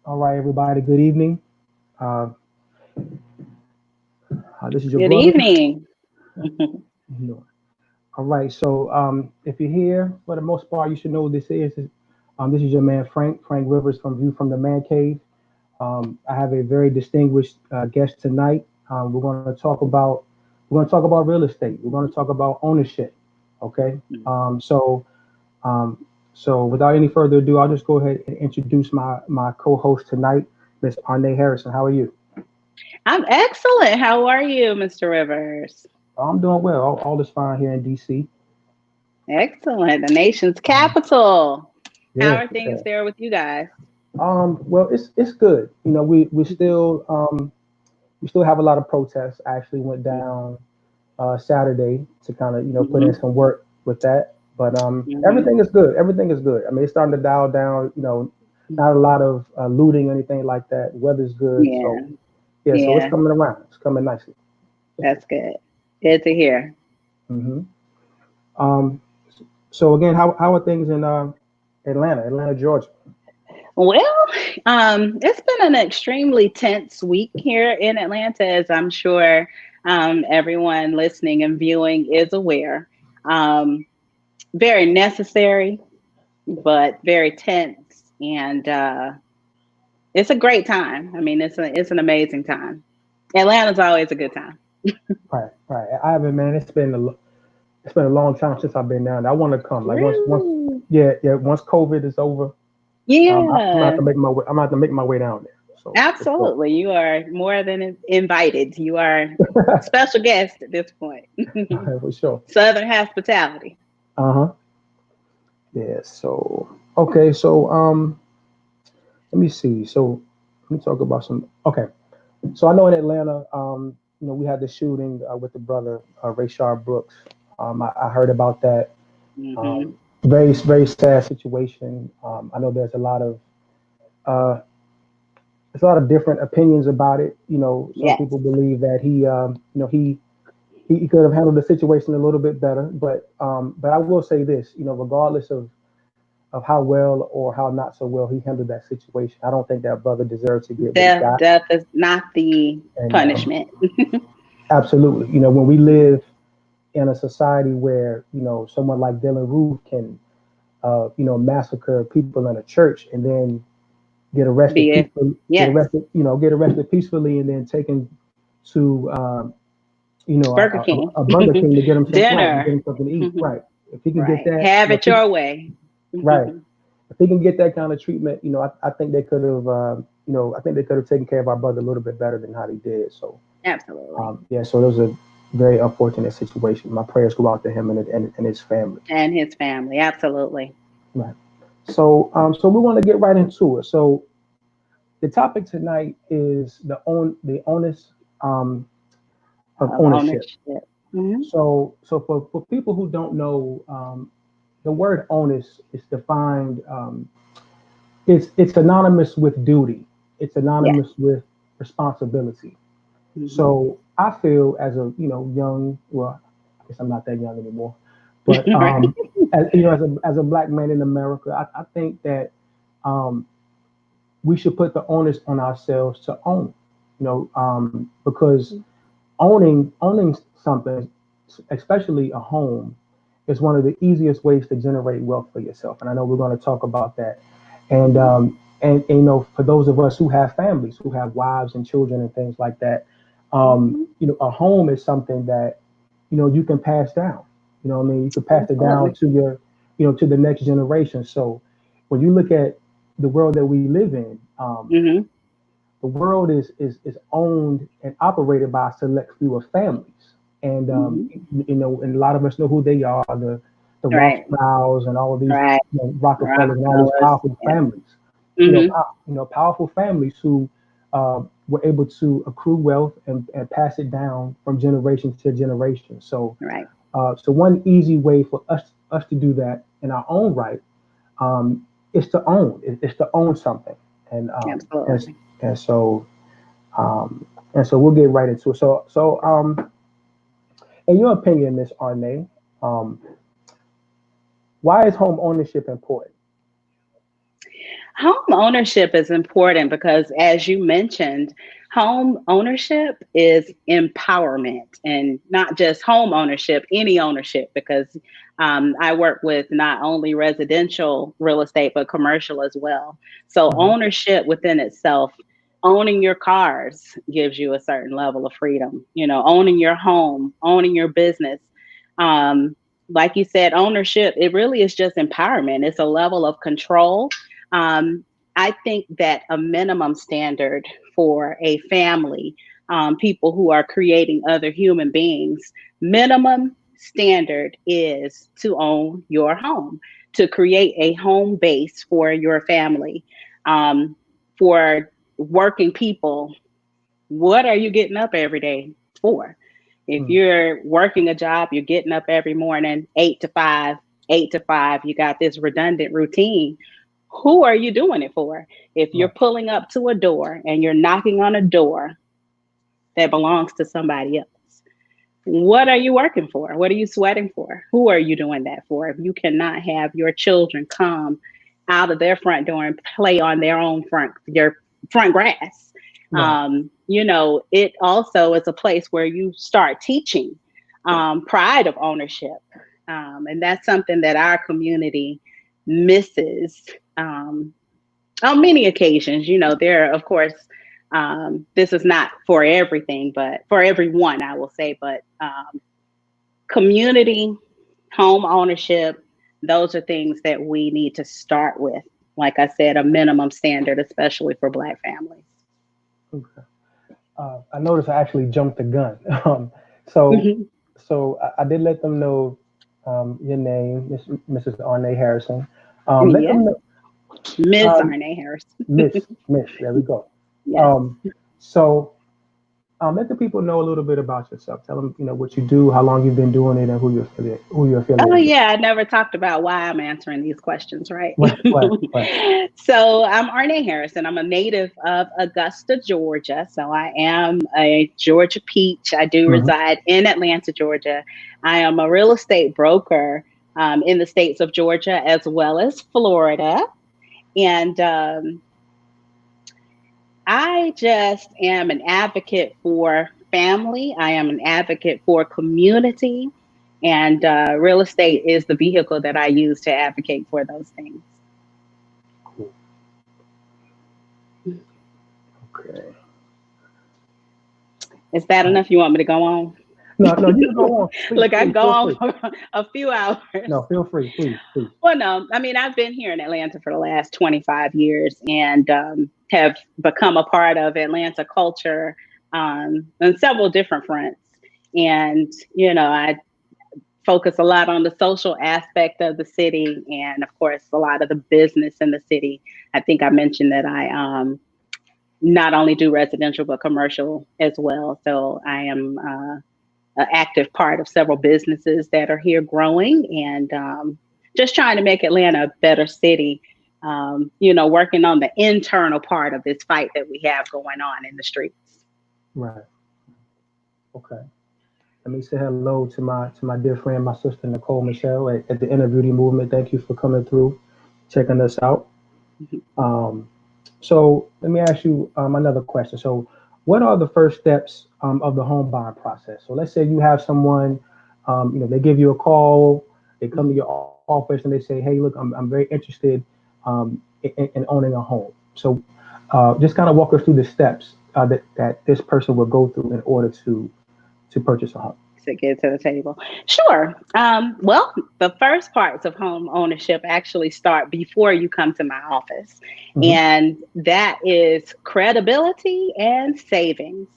All right, everybody. Good evening. Uh, this is your Good brother. evening. No. All right. So, if you're here, for the most part, you should know who this is. This is your man Frank Rivers from View from the Man Cave. I have a very distinguished guest tonight. We're going to talk about real estate. We're going to talk about ownership. Okay. Um, so without any further ado, I'll just go ahead and introduce my co-host tonight, Miss Arne Harrison. How are you? I'm excellent. How are you, Mr. Rivers? I'm doing well. All is fine here in DC. Excellent. The nation's capital. How Yeah. are things Yeah. there with you guys? Well, it's good. We still have a lot of protests. I actually went down Saturday to kind of put in Hmm. some work with that. But Hmm. everything is good. Everything is good. I mean, it's starting to dial down. Not a lot of looting or anything like that. Weather's good, Yeah, so yeah. So it's yeah, coming around. It's coming nicely. that's good. Good to hear. hmm Um, so again, how are things in Atlanta, Georgia? Well, it's been an extremely tense week here in Atlanta, as I'm sure everyone listening and viewing is aware. Um, Very necessary, but very tense, and it's a great time. I mean, it's an amazing time. Atlanta's always a good time. Right, right. I haven't, man. It's been a long time since I've been down there. I want to come. Like once, Really? yeah, yeah. Once COVID is over, I'm gonna have Yeah, to make my way. I'm gonna have to make my way down there. So for sure. absolutely. You are more than invited. You are special guest at this point. For sure. Southern hospitality. Uh huh. Yeah. So okay. So let me see. So let me talk about some. Okay. So I know in Atlanta, we had the shooting with the brother Rayshard Brooks. I heard about that. Hmm. Um, very sad situation. I know uh, there's a lot of different opinions about it. Some Yes. people believe that he could have handled the situation a little bit better. But I will say this, regardless of how well or how not so well he handled that situation, I don't think that brother deserves to get what he got. Death is not the And punishment. absolutely, when we live in a society where someone like Dylan Roof can massacre people in a church and then Be it. Yes. get arrested peacefully, and then taken to Burger King. a Burger King to get him to get Dinner. him something to eat. Right. If he can get Right. that, Have it your way. right. If he can get that kind of treatment, I think they could have, I think they could have taken care of our brother a little bit better than how they did. So, Absolutely. yeah. So it was a very unfortunate situation. My prayers go out to him and his family. And his family. Absolutely. Right. So we want to get right into it. So the topic tonight is the onus of Of ownership. ownership. Hmm. So for people who don't know, the word onus is defined. It's synonymous with duty. It's Yes. synonymous with responsibility. Hmm. So I feel as a young, well, I guess I'm not that young anymore, but Right. as a black man in America, I think that um, we should put the onus on ourselves to own. Because owning something, especially a home, is one of the easiest ways to generate wealth for yourself. And I know we're going to talk about that. And Hmm. for those of us who have families, who have wives and children and things like that, Hmm. a home is something that you can pass down. What I mean? You can pass it down Absolutely. to your, to the next generation. So when you look at the world that we live in, Hmm. the world is owned and operated by a select few of families, and Hmm. and a lot of us know who they are, the Right. Rothschilds and all of these, Right. Rockefellers and all these Rockefellers. powerful Yeah. families, Hmm. powerful families who were able to accrue wealth and pass it down from generation to generation. Right. So one easy way for us to do that in our own right, is to own. It's to own something, and um, and Absolutely. and so um, and so we'll get right into it. So In your opinion, Miss Arne, um, why is home ownership important? Home ownership is important because, as you mentioned, home ownership is empowerment, and not just home ownership, any ownership, because I work with not only residential real estate, but commercial as well. So, Mhm. ownership within itself, owning your cars gives you a certain level of freedom, owning your home, owning your business. Um, like you said, ownership, it really is just empowerment, it's a level of control. um, I think that a minimum standard for a family, people who are creating other human beings, minimum standard is to own your home, to create a home base for your family. For working people, what are you getting up every day for? If Mm. you're working a job, you're getting up every morning, 8 to 5, 8 to 5, you got this redundant routine. Who are you doing it for? If you're Right. pulling up to a door and you're knocking on a door that belongs to somebody else, what are you working for? What are you sweating for? Who are you doing that for? If you cannot have your children come out of their front door and play on your front grass, Right. it also is a place where you start teaching pride of ownership, and that's something that our community misses. Um, on many occasions, there are, of course, this is not for everything, but for everyone, I will say, but community, home ownership, those are things that we need to start with. Like I said, a minimum standard, especially for Black families. Okay. I noticed I actually jumped the gun. So, Mhm. I did let them know your name, Mrs. Arne Harrison. Let Yeah, them know, Miss um, Arne Harris. Miss. There we go. Yes. Um, so, let the people know a little bit about yourself. Tell them, what you do, how long you've been doing it, and who you're Oh, affiliated with. yeah, I never talked about why I'm answering these questions, right? Right, right, right. So, I'm Arne Harrison. I'm a native of Augusta, Georgia. So, I am a Georgia peach. I do Hmm. reside in Atlanta, Georgia. I am a real estate broker in the states of Georgia as well as Florida. And I just am an advocate for family. I am an advocate for community. And real estate is the vehicle that I use to advocate for those things. Cool. Okay. Is that enough? You want me to go on? No, no, you can go on. Please, Look, I please, go feel on free. for a few hours. No, feel free, please, please. Well, no, I mean, I've been here in Atlanta for the last 25 years and have become a part of Atlanta culture on several different fronts. And, I focus a lot on the social aspect of the city and, of course, a lot of the business in the city. I think I mentioned that I not only do residential, but commercial as well. So I am an active part of several businesses that are here growing and just trying to make Atlanta a better city. Working on the internal part of this fight that we have going on in the streets. Right. Okay. Let me say hello to my dear friend, my sister Nicole Michelle at the Inner Beauty Movement. Thank you for coming through, checking us out. Um, so let me ask you another question. So, what are the first steps of the home buying process? So, let's say you have someone, they give you a call, they come to your office and they say, "Hey, look, I'm very interested in owning a home." So, just kind of walk us through the steps that this person will go through in order to purchase a home. To get to the table. Sure. Well, the first parts of home ownership actually start before you come to my office, Hmm. and that is credibility and savings.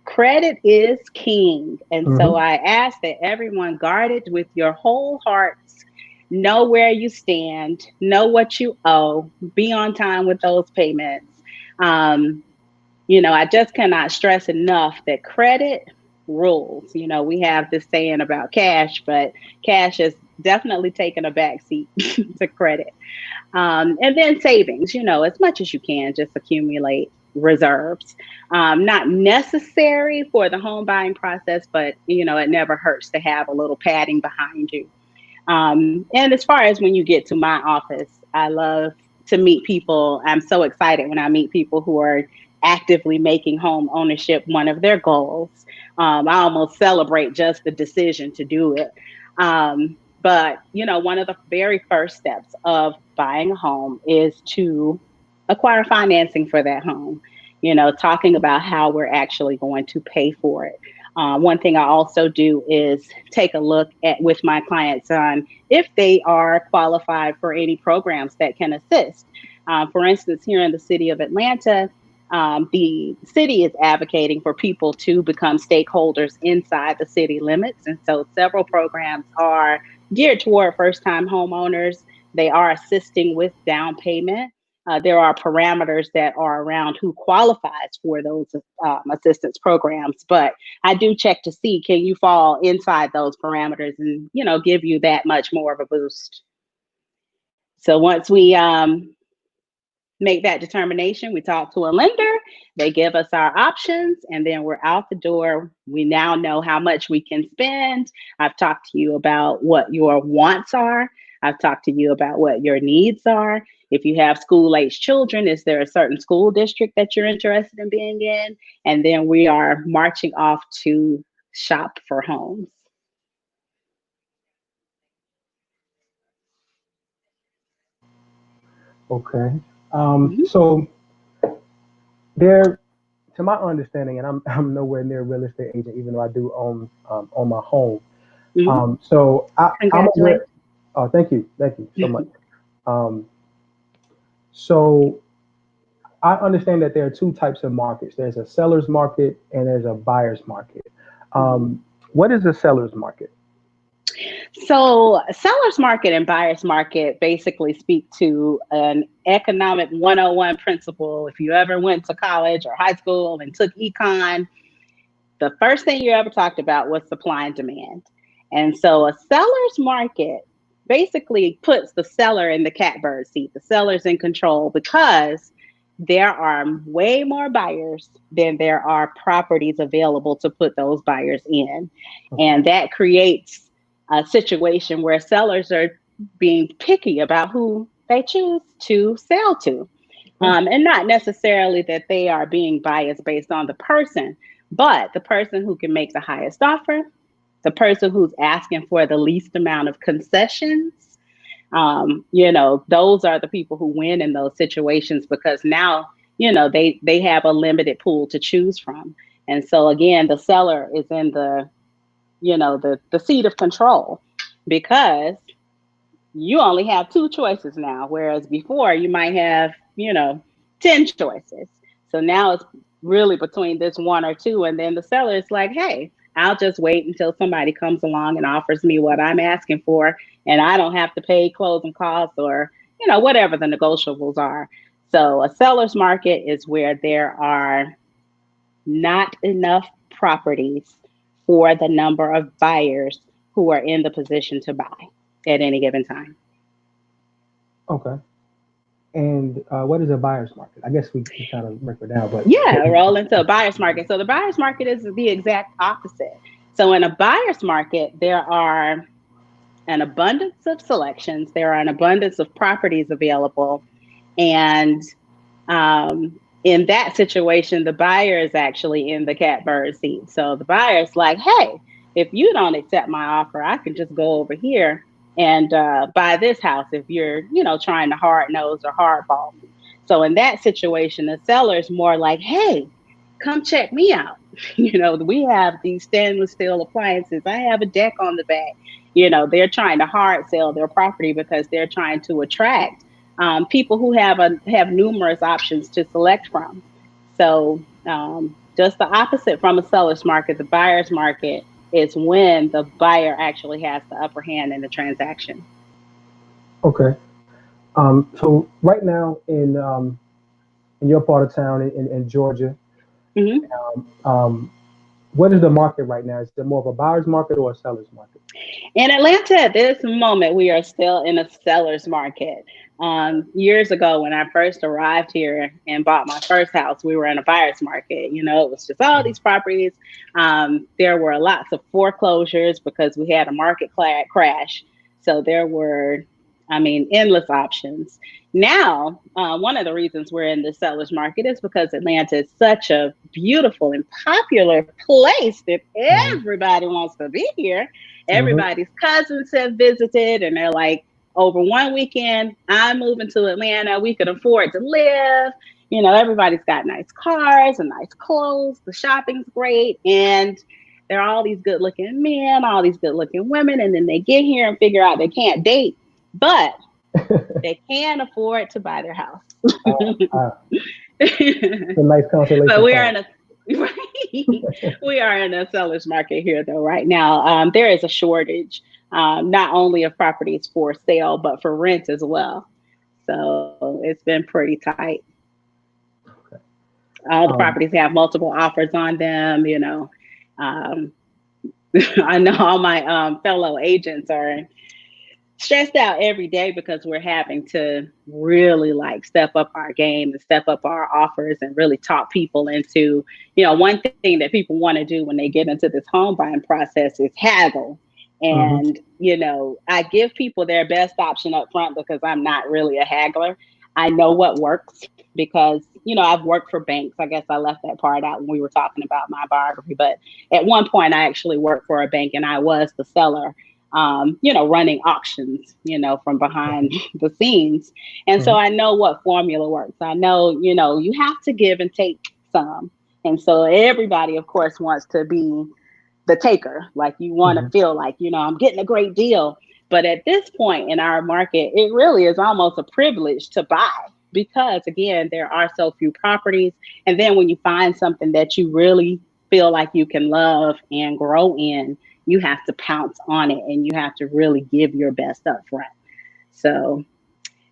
Credit is king. And so Hmm. I ask that everyone guard it with your whole hearts. Know where you stand, know what you owe, be on time with those payments. Um, I just cannot stress enough that credit rules. We have this saying about cash, but cash has definitely taken a backseat to credit. And then savings, as much as you can, just accumulate. reserves. Not necessary for the home buying process, but it never hurts to have a little padding behind you. And as far as when you get to my office, I love to meet people. I'm so excited when I meet people who are actively making home ownership one of their goals. I almost celebrate just the decision to do it. But one of the very first steps of buying a home is to acquire financing for that home. Talking about how we're actually going to pay for it. One thing I also do is take a look at with my clients on if they are qualified for any programs that can assist. For instance, here in the city of Atlanta, the city is advocating for people to become stakeholders inside the city limits. And so several programs are geared toward first time homeowners. They are assisting with down payment. There are parameters that are around who qualifies for those assistance programs, but I do check to see, can you fall inside those parameters and give you that much more of a boost. So once we make that determination, we talk to a lender, they give us our options, and then we're out the door. We now know how much we can spend. I've talked to you about what your wants are. I've talked to you about what your needs are. If you have school-age children, is there a certain school district that you're interested in being in? And then we are marching off to shop for homes. Okay. So there, to my understanding, and I'm nowhere near a real estate agent, even though I do own my home. Mm-hmm. So I'm Congratulations. aware. Oh, thank you so much. Um, so I understand that there are two types of markets. There's a seller's market and there's a buyer's market. What is a seller's market? So, seller's market and buyer's market basically speak to an economic 101 principle. If you ever went to college or high school and took econ, the first thing you ever talked about was supply and demand. And so, a seller's market basically puts the seller in the catbird seat. The seller's in control because there are way more buyers than there are properties available to put those buyers in. And that creates a situation where sellers are being picky about who they choose to sell to. And not necessarily that they are being biased based on the person, but the person who can make the highest offer, the person who's asking for the least amount of concessions. Those are the people who win in those situations because now, they have a limited pool to choose from. And so again, the seller is in the seat of control because you only have two choices now, whereas before you might have, 10 choices. So now it's really between this one or two. And then the seller is like, hey, I'll just wait until somebody comes along and offers me what I'm asking for, and I don't have to pay closing costs or, whatever the negotiables are. So a seller's market is where there are not enough properties for the number of buyers who are in the position to buy at any given time. Okay. And what is a buyer's market? I guess we kind of break it down, but Yeah, roll into a buyer's market. So the buyer's market is the exact opposite. So in a buyer's market, there are an abundance of selections, there are an abundance of properties available. And in that situation, the buyer is actually in the catbird seat. So the buyer's like, hey, if you don't accept my offer, I can just go over here and buy this house if you're, trying to hard nose or hardball me. So in that situation, the seller's more like, hey, come check me out. We have these stainless steel appliances. I have a deck on the back. They're trying to hard sell their property because they're trying to attract people who have numerous options to select from. So just the opposite from a seller's market, the buyer's market is when the buyer actually has the upper hand in the transaction. okay. So right now in your part of town in Georgia, Hmm. um, what is the market right now? Is it more of a buyer's market or a seller's market? In Atlanta at this moment, we are still in a seller's market. Years ago, when I first arrived here and bought my first house, we were in a buyer's market. You know, it was just all these properties. There were lots of foreclosures because we had a market crash. So there were, I mean, endless options. Now, one of the reasons we're in the seller's market is because Atlanta is such a beautiful and popular place that Mm-hmm. everybody wants to be here. Mm-hmm. Everybody's cousins have visited and they're like, over one weekend, I'm moving to Atlanta. We could afford to live. You know, everybody's got nice cars and nice clothes. The shopping's great. And there are all these good looking men, all these good looking women. And then they get here and figure out they can't date, but they can afford to buy their house. uh, uh, a nice But consolation we are prize. in a we are in a seller's market here though right now. There is a shortage, not only of properties for sale but for rent as well. So it's been pretty tight. Okay. All the Um, properties have multiple offers on them. You know, um, I know all my fellow agents are stressed out every day because we're having to really like step up our game and step up our offers and really talk people into, you know, one thing that people want to do when they get into this home buying process is haggle. mhm, And, you know, I give people their best option up front because I'm not really a haggler. I know what works because, you know, I've worked for banks. I guess I left that part out when we were talking about my biography. But at one point, I actually worked for a bank and I was the seller, you know, running auctions, you know, from behind the scenes. And so mhm, I know what formula works. I know, you know, you have to give and take some. And so everybody, of course, wants to be the taker. Like you want to mhm. feel like, you know, I'm getting a great deal. But at this point in our market, it really is almost a privilege to buy because, again, there are so few properties. And then when you find something that you really feel like you can love and grow in, you have to pounce on it and you have to really give your best up front. So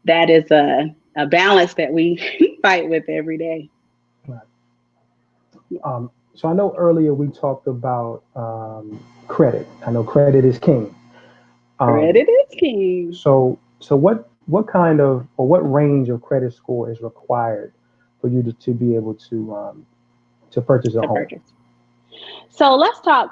that is a balance that we fight with every day. Right. So I know earlier we talked about credit. I know credit is king. Um, Credit is king. so what kind of or what range of credit score is required for you to be able to purchase a To home? purchase. So let's talk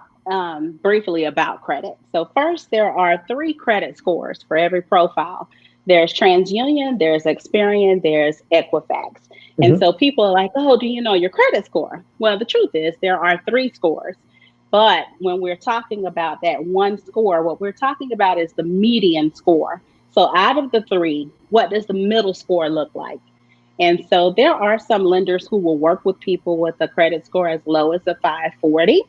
briefly about credit. So first, there are three credit scores for every profile. There's TransUnion, there's Experian, there's Equifax. And Hmm. so people are like, oh, do you know your credit score? Well, the truth is there are three scores. But when we're talking about that one score, what we're talking about is the median score. So out of the three, what does the middle score look like? And so there are some lenders who will work with people with a credit score as low as a 540.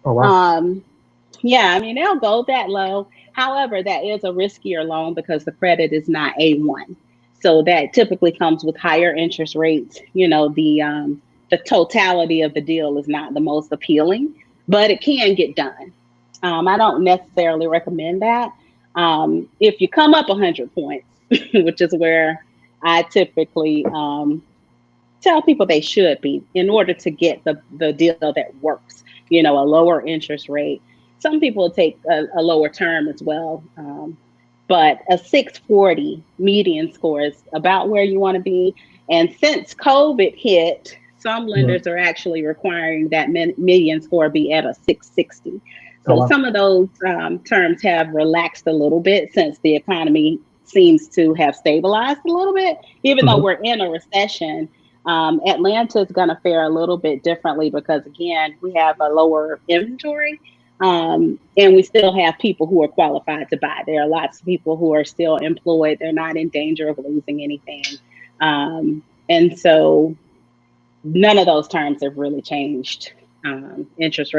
Oh wow. Um, yeah, I mean, they'll go that low. However, that is a riskier loan because the credit is not A1. So that typically comes with higher interest rates. You know, the totality of the deal is not the most appealing, but it can get done. I don't necessarily recommend that. If you come up 100 points, which is where I typically tell people they should be in order to get the deal that works, you know, a lower interest rate. Some people take a lower term as well. But a 640 median score is about where you want to be. And since COVID hit, some Mhm. lenders are actually requiring that median score be at a 660. Oh So wow. some of those terms have relaxed a little bit since the economy seems to have stabilized a little bit. Even though Hmm. we're in a recession, Atlanta is going to fare a little bit differently because, again, we have a lower inventory, and we still have people who are qualified to buy. There are lots of people who are still employed. They're not in danger of losing anything. And so none of those terms have really changed. Interest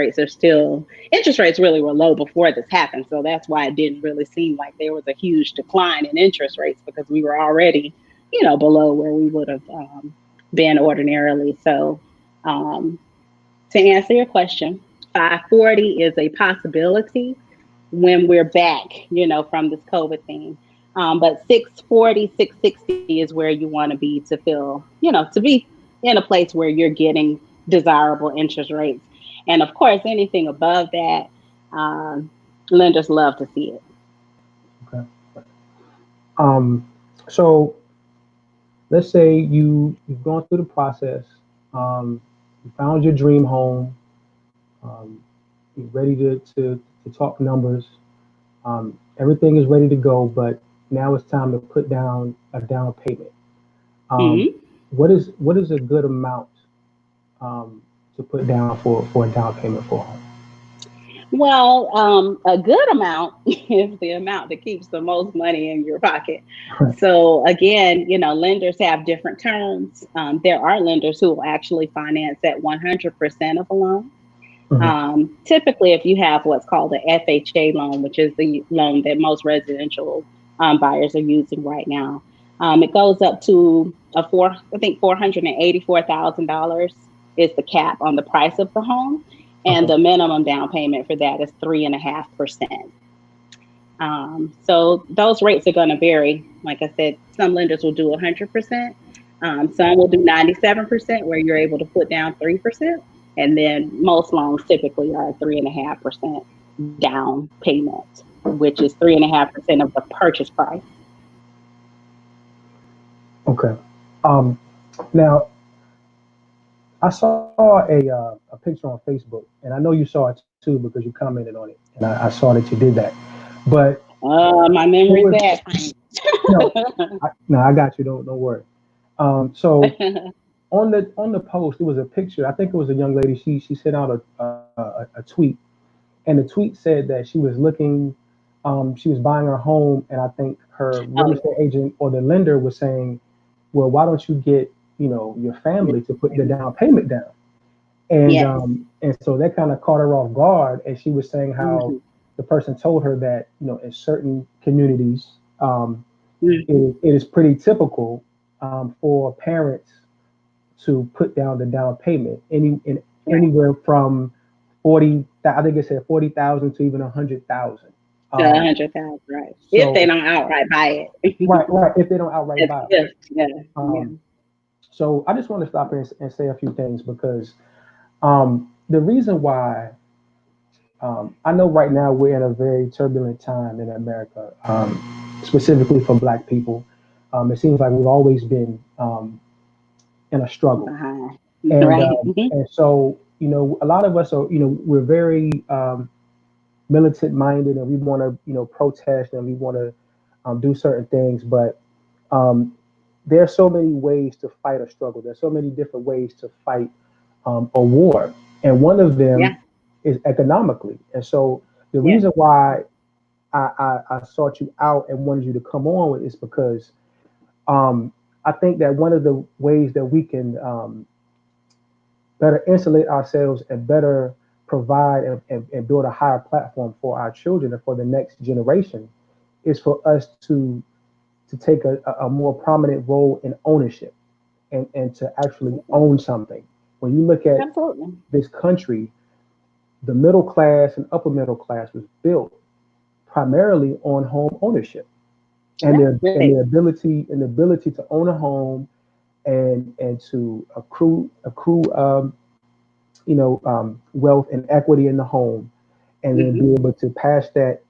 rates really were low before this happened. So that's why it didn't really seem like there was a huge decline in interest rates because we were already, you know, below where we would have been ordinarily. So um, to answer your question, 540 is a possibility when we're back, you know, from this COVID thing. But 640, 660 is where you want to be to feel, you know, to be in a place where you're getting desirable interest rates. And of course, anything above that, um, lenders love to see it. Okay. Um, so let's say you've gone through the process, you found your dream home, um, you're ready to talk numbers, everything is ready to go, but now it's time to put down a down payment. Um, Mhm. what is a good amount to put down for a down payment for a home? Well, a good amount is the amount that keeps the most money in your pocket. Right. So again, lenders have different terms. There are lenders who will actually finance at 100% of a loan. Mhm. Typically, if you have what's called an FHA loan, which is the loan that most residential buyers are using right now, it goes up to I think $484,000 is the cap on the price of the home, and Okay. the minimum down payment for that is 3.5%. So those rates are going to vary. Like I said, some lenders will do 100%. Some will do 97%, where you're able to put down 3%. And then most loans typically are 3.5% down payment, which is 3.5% of the purchase price. Okay. Um, Now I saw a picture on Facebook, and I know you saw it too because you commented on it, and I saw that you did that. But My it memory's was bad. no, no, I got you. Don't worry. So on the post, it was a picture. I think it was a young lady. She sent out a tweet, and the tweet said that she was looking, she was buying her home, and I think her real Oh, estate agent or the lender was saying, "Well, why don't you get your family to put the down payment down?" yes. And so that kind of caught her off guard, and she was saying how Hmm. the person told her that in certain communities, Hmm. it is pretty typical for parents to put down the down payment Right. anywhere from 40. I think it said 40,000 to even 100,000. To a Um, 100,000, right? If they so don't outright buy right, it. right, if they don't outright As buy it. if, yeah, yeah. Um, so I just want to stop here and say a few things because the reason why I know right now we're in a very turbulent time in America, specifically for Black people. It seems like we've always been in a struggle, Behind. and Right. um, and so a lot of us are we're very militant minded, and we want to protest, and we want to do certain things, but um, there are so many ways to fight a struggle. There's so many different ways to fight a war, and one of them Yeah. is economically. And so the Yeah. reason why I sought you out and wanted you to come on with is because I think that one of the ways that we can better insulate ourselves and better provide and build a higher platform for our children and for the next generation is for us to take a more prominent role in ownership and to actually Absolutely. own something. When you look at Absolutely. this country, the middle class and upper middle class was built primarily on home ownership and Yeah. the ability to own a home and to accrue wealth and equity in the home, and then Hmm. be able to pass that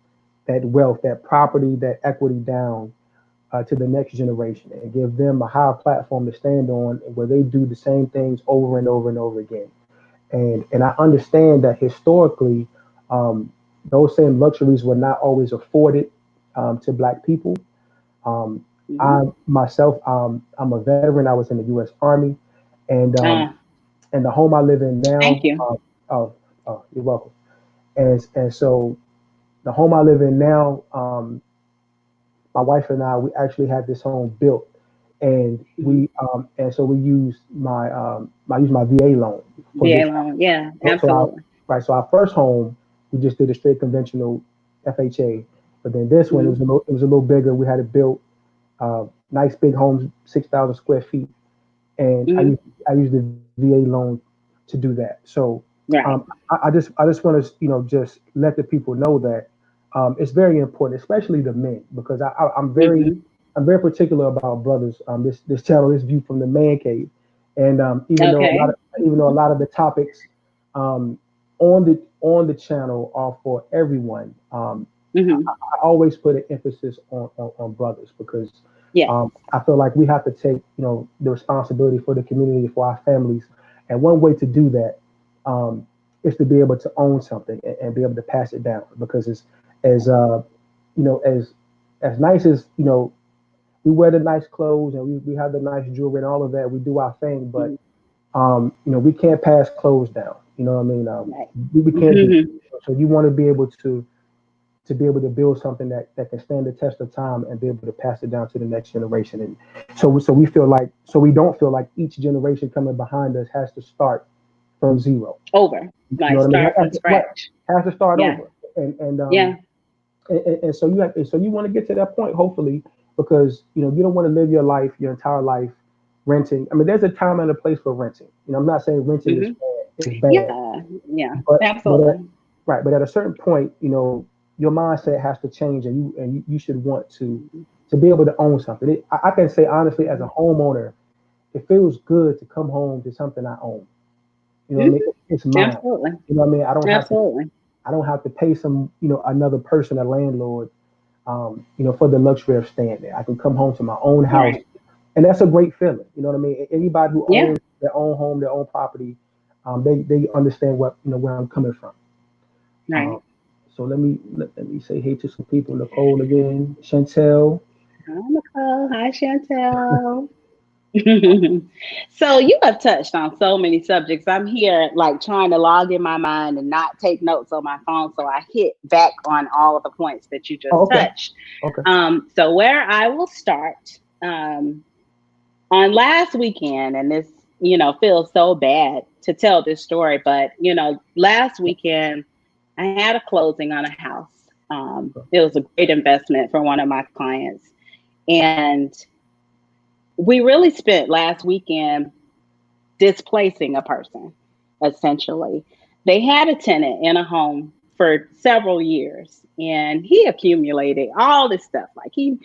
wealth, that property, that equity down to the next generation and give them a higher platform to stand on where they do the same things over and over and over again. And I understand that historically, um, those same luxuries were not always afforded to Black people. Um, Hmm. I myself, I'm a veteran. I was in the U.S. Army, and Uh, the home I live in Thank now. you. Oh, you're welcome. And so the home I live in now, my wife and I, we actually had this home built, and Hmm. we used I used my VA loan for VA this. loan. Yeah, So our absolutely. right, so our first home, we just did a straight conventional FHA, but then this one Hmm. it was a little bigger. We had it built, nice big homes, 6,000 square feet, and Hmm. I used the VA loan to do that. So Right. I just want to just let the people know that it's very important, especially the men, because Hmm. I'm very particular about brothers. This channel is viewed from the man cave, and Okay. even though a lot of the topics, um, on the channel are for everyone. Hmm. I always put an emphasis on brothers because Yes. I feel like we have to take the responsibility for the community, for our families, and one way to do that is to be able to own something and be able to pass it down. Because it's as you know as nice as we wear the nice clothes and we have the nice jewelry and all of that, we do our thing, but Mhm. we can't pass clothes down. You know what I mean? Right. We can't do Hmm. that. So you want to be able to be able to build something that can stand the test of time and be able to pass it down to the next generation. And so we feel like we don't feel like each generation coming behind us has to start from zero. Over. You know Like what I mean? start from Right, scratch. has to start Yeah. over. And Yeah. so you want to get to that point, hopefully, because you don't want to live your entire life renting. I mean, there's a time and a place for renting. I'm not saying renting Hmm. is bad, Yeah. Yeah. but Absolutely. right, but at a certain point, your mindset has to change, and you should want to be able to own something. I can say honestly, as a homeowner, it feels good to come home to something I own. You know what I mean? Hmm. It's mine. Absolutely. You know what I mean? Absolutely. I don't have to pay some another person, a landlord, for the luxury of staying there. I can come home to my own house, Right. and that's a great feeling. You know what I mean? Anybody who Yeah. owns their own home, their own property, they understand what where I'm coming from. Um, Right. so let me say hey to some people. Nicole again, Chantel. Hi, Nicole. Hi, Chantel. So you have touched on so many subjects. I'm here like trying to log in my mind and not take notes on my phone. So I hit back on all of the points that you just Oh, okay, touched. okay. So where I will start on last weekend, and this, feels so bad to tell this story, but last weekend I had a closing on a house. It was a great investment for one of my clients. And we really spent last weekend displacing a person, essentially. They had a tenant in a home for several years and he accumulated all this stuff. Like he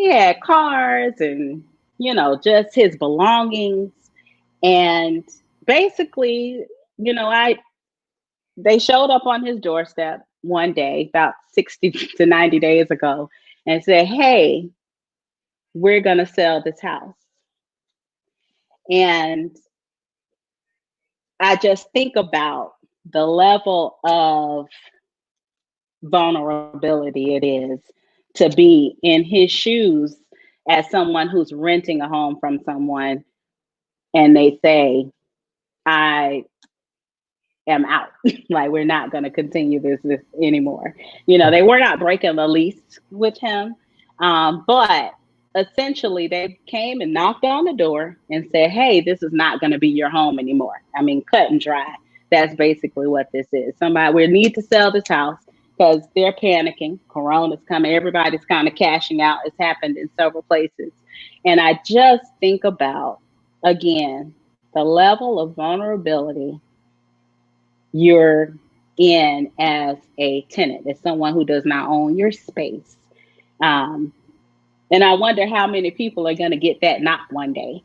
had cars and, just his belongings. And basically, I they showed up on his doorstep one day about 60 to 90 days ago and said, "Hey, we're going to sell this house." And I just think about the level of vulnerability it is to be in his shoes as someone who's renting a home from someone and they say, "I am out." Like, we're not going to continue this anymore. They were not breaking the lease with him. But essentially they came and knocked on the door and said, "Hey, this is not going to be your home anymore." I mean, cut and dry. That's basically what this is. Somebody, we need to sell this house because they're panicking. Corona's coming. Everybody's kind of cashing out. It's happened in several places. And I just think about, again, the level of vulnerability you're in as a tenant, as someone who does not own your space. Um, and I wonder how many people are going to get that knock one day,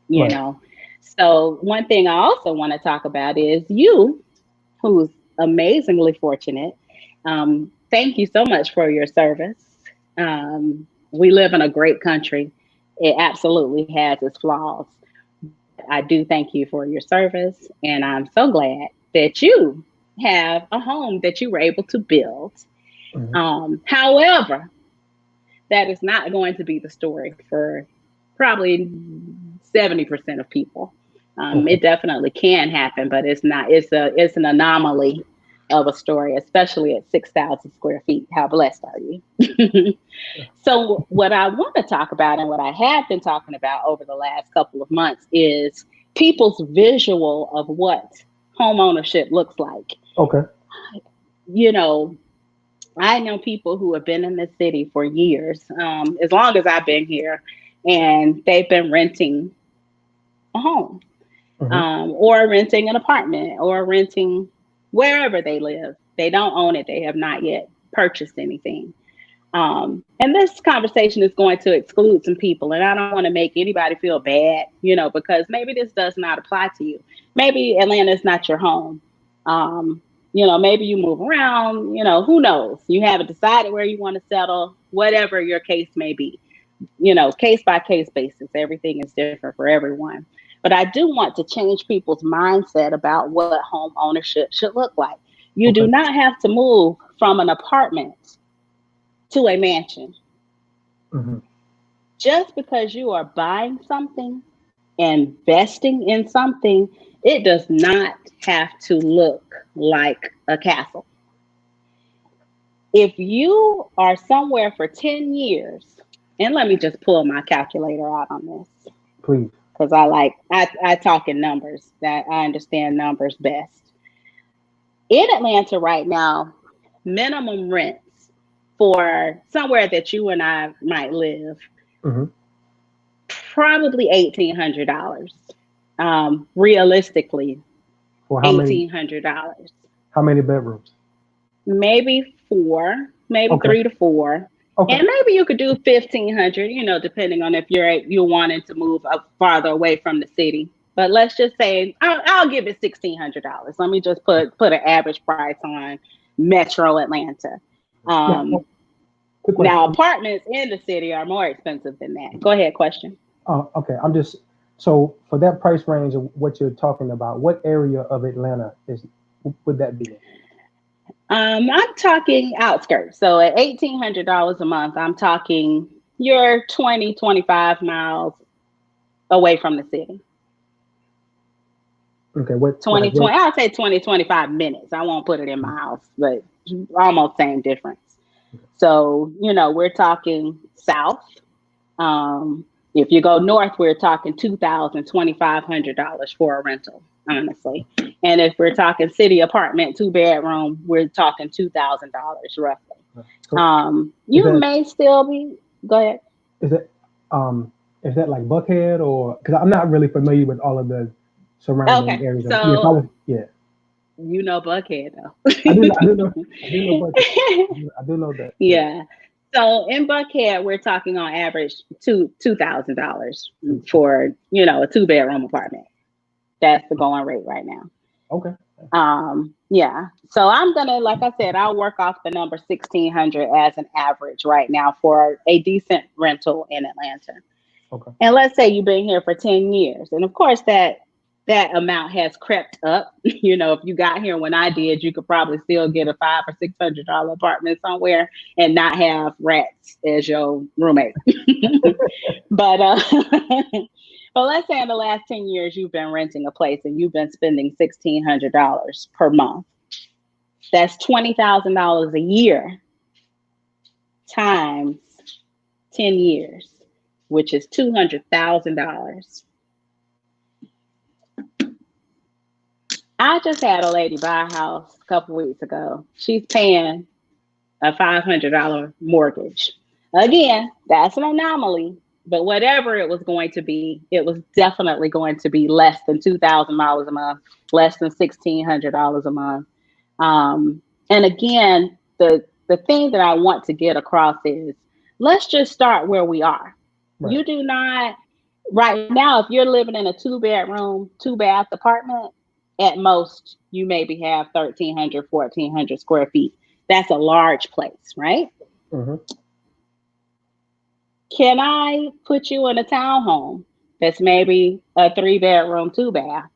you Right. know? So, one thing I also want to talk about is you, who's amazingly fortunate. Thank you so much for your service. We live in a great country. It absolutely has its flaws. I do thank you for your service, and I'm so glad that you have a home that you were able to build. Mhm. However, that is not going to be the story for probably 70% of people. Okay. It definitely can happen, but it's not. It's an anomaly of a story, especially at 6,000 square feet. How blessed are you? So, what I want to talk about and what I have been talking about over the last couple of months is people's visual of what home ownership looks like. Okay. You know, I know people who have been in the city for years, as long as I've been here, and they've been renting a home, Hmm. or renting an apartment, or renting wherever they live. They don't own it, they have not yet purchased anything. And this conversation is going to exclude some people, and I don't want to make anybody feel bad, because maybe this does not apply to you. Maybe Atlanta is not your home. maybe you move around, who knows? You haven't decided where you want to settle, whatever your case may be. Case by case basis, everything is different for everyone. But I do want to change people's mindset about what home ownership should look like. You do Okay. not have to move from an apartment to a mansion. Hmm. Just because you are buying something, investing in something, it does not have to look like a castle. If you are somewhere for 10 years, and let me just pull my calculator out on this Please. because I talk in numbers, that I understand numbers best. In Atlanta right now, minimum rents for somewhere that you and I might live, Hmm. probably $1,800. Realistically, For $1,800. how many bedrooms? Maybe four, maybe Okay. 3 to 4. Okay. And maybe you could do 1,500, depending on if you're wanting to move up farther away from the city. But let's just say I'll give it $1,600. Let me just put an average price on Metro Atlanta. Now, Um, quick Now question. apartments in the city are more expensive than that. Go ahead, question. Okay. So for that price range of what you're talking about, what area of Atlanta would that be in? I'm talking outskirts. So at $1,800 a month, I'm talking you're 20, 25 miles away from the city. Okay. What, like 20, what? 20, I'll say 20, 25 minutes. I won't put it in miles, but almost same difference. So, we're talking south. Um, if you go north, we're talking $2,000, $2,500 for a rental, honestly. And if we're talking city apartment, 2 bedroom, we're talking $2,000 roughly. So is You that may still be, go ahead. is that um is that like Buckhead, or because I'm not really familiar with all of the surrounding Okay, areas of, yeah, if I so was, yeah. Buckhead I do know Buckhead. though. I do know that. Yeah. Yeah. So in Buckhead, we're talking on average $2,000 Okay. for a 2 bedroom apartment. That's the going rate right now. Okay. Yeah. So I'm gonna, like I said, I'll work off the number 1,600 as an average right now for a decent rental in Atlanta. Okay. And let's say you've been here for 10 years. And of course that amount has crept up. If you got here when I did, you could probably still get a $500 or $600 apartment somewhere and not have rats as your roommate. But but let's say in the last 10 years you've been renting a place and you've been spending $1,600 per month. That's $20,000 a year times 10 years, which is $200,000. I just had a lady buy a house a couple weeks ago. She's paying a $500 mortgage. Again, that's an anomaly, but whatever it was going to be, it was definitely going to be less than $2,000 a month, less than $1,600 a month. And again, the thing that I want to get across is let's just start where we are. Right. You do not, right now, if you're living in a 2 bedroom, 2 bath apartment, at most you maybe have 1,300, 1,400 square feet. That's a large place, right? Hmm. Can I put you in a townhome that's maybe a 3 bedroom, 2 bath?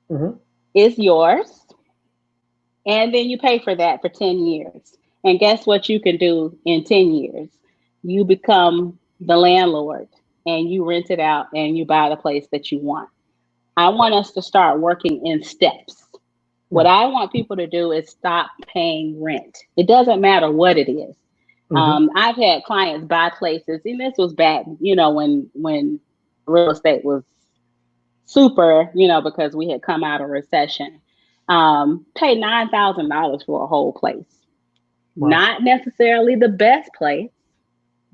Hmm. It's yours. And then you pay for that for 10 years. And guess what you can do in 10 years? You become the landlord and you rent it out and you buy the place that you want. I want us to start working in steps. What Right. I want people to do is stop paying rent. It doesn't matter what it is. Hmm. I've had clients buy places, and this was back, when real estate was super, because we had come out of recession. Pay $9,000 for a whole place. Wow. Not necessarily the best place,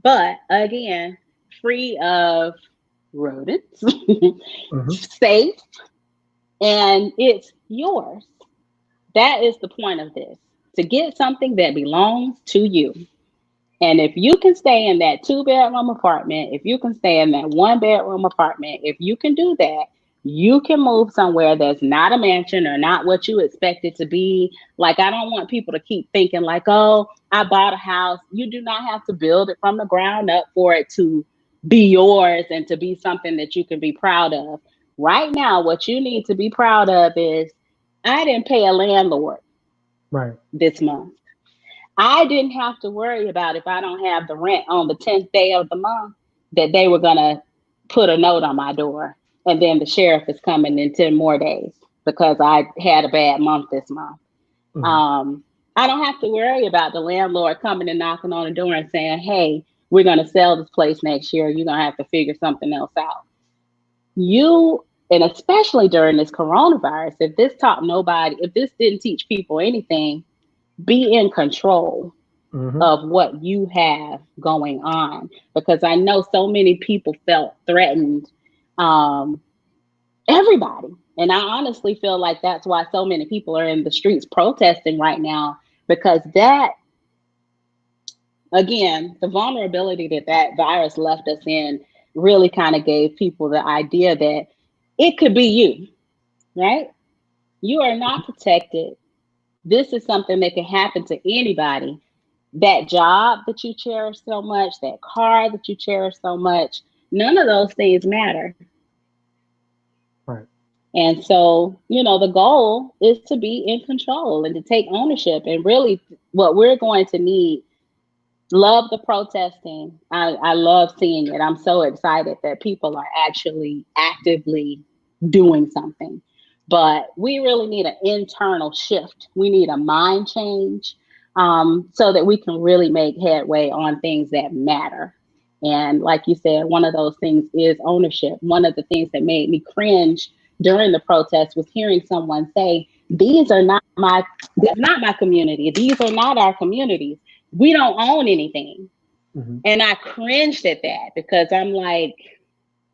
but again, free of rodents, Hmm. safe, and it's yours. That is the point of this, to get something that belongs to you. And if you can stay in that 2 bedroom apartment, if you can stay in that 1 bedroom apartment, if you can do that, You can move somewhere that's not a mansion or not what you expect it to be. Like, I don't want people to keep thinking like, oh, I bought a house. You do not have to build it from the ground up for it to be yours and to be something that you can be proud of. Right now, what you need to be proud of is, I didn't pay a landlord Right. this month. I didn't have to worry about, if I don't have the rent on the 10th day of the month, that they were going to put a note on my door. And then the sheriff is coming in 10 more days because I had a bad month this month. Mhm. Um, I don't have to worry about the landlord coming and knocking on the door and saying, hey, we're going to sell this place next year. You're going to have to figure something else out. You, and especially during this coronavirus, if this didn't teach people anything, be in control Mhm. of what you have going on, because I know so many people felt threatened. Um, Everybody. And I honestly feel like that's why so many people are in the streets protesting right now, because that, again, the vulnerability that that virus left us in really kind of gave people the idea that it could be you, right? You are not protected. This is something that can happen to anybody. That job that you cherish so much, that car that you cherish so much, none of those things matter. Right. And so, the goal is to be in control and to take ownership. And really, what we're going to need, love the protesting. I love seeing it. I'm so excited that people are actually actively doing something. But we really need an internal shift. We need a mind change, so that we can really make headway on things that matter. And like you said, one of those things is ownership. One of the things that made me cringe during the protest was hearing someone say, "This is not my community. These are not our communities. We don't own anything." Mhm. And I cringed at that because I'm like,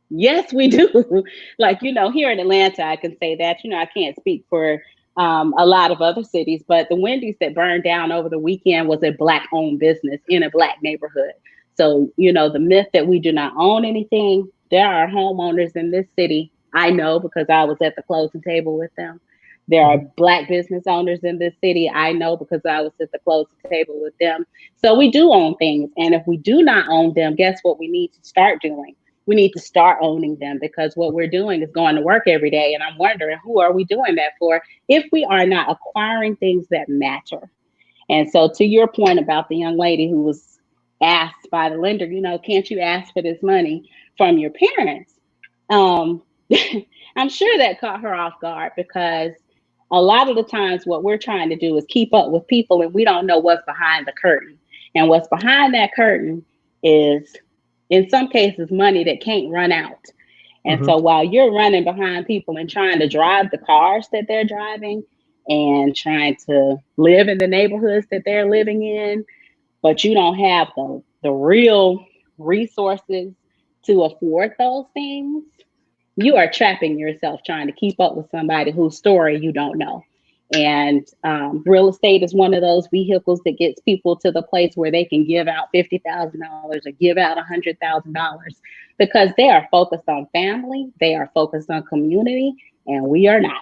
yes, we do. Like, here in Atlanta, I can say that. I can't speak for a lot of other cities, but the Wendy's that burned down over the weekend was a Black owned business in a Black neighborhood. So, the myth that we do not own anything, there are homeowners in this city. I know because I was at the closing table with them. There are Mhm. Black business owners in this city. I know because I was at the closing table with them. So we do own things. And if we do not own them, guess what we need to start doing? We need to start owning them, because what we're doing is going to work every day. And I'm wondering, who are we doing that for if we are not acquiring things that matter? And so, to your point about the young lady who was asked by the lender, can't you ask for this money from your parents? Um, I'm sure that caught her off guard, because a lot of the times what we're trying to do is keep up with people, and we don't know what's behind the curtain. And what's behind that curtain is, in some cases, money that can't run out. And Mhm. so while you're running behind people and trying to drive the cars that they're driving and trying to live in the neighborhoods that they're living in, but you don't have the real resources to afford those things, you are trapping yourself trying to keep up with somebody whose story you don't know. And real estate is one of those vehicles that gets people to the place where they can give out $50,000 or give out $100,000, because they are focused on family, they are focused on community, and we are not.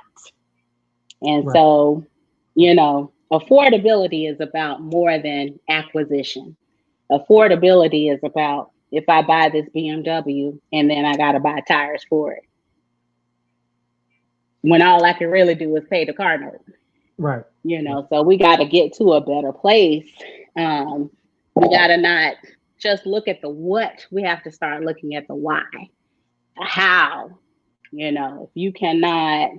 And Right. so, affordability is about more than acquisition. Affordability is about, if I buy this BMW and then I got to buy tires for it, when all I can really do is pay the car note. Right. Right. So we got to get to a better place. Um, we got to not just look at the what, we have to start looking at the why, the how. If you cannot,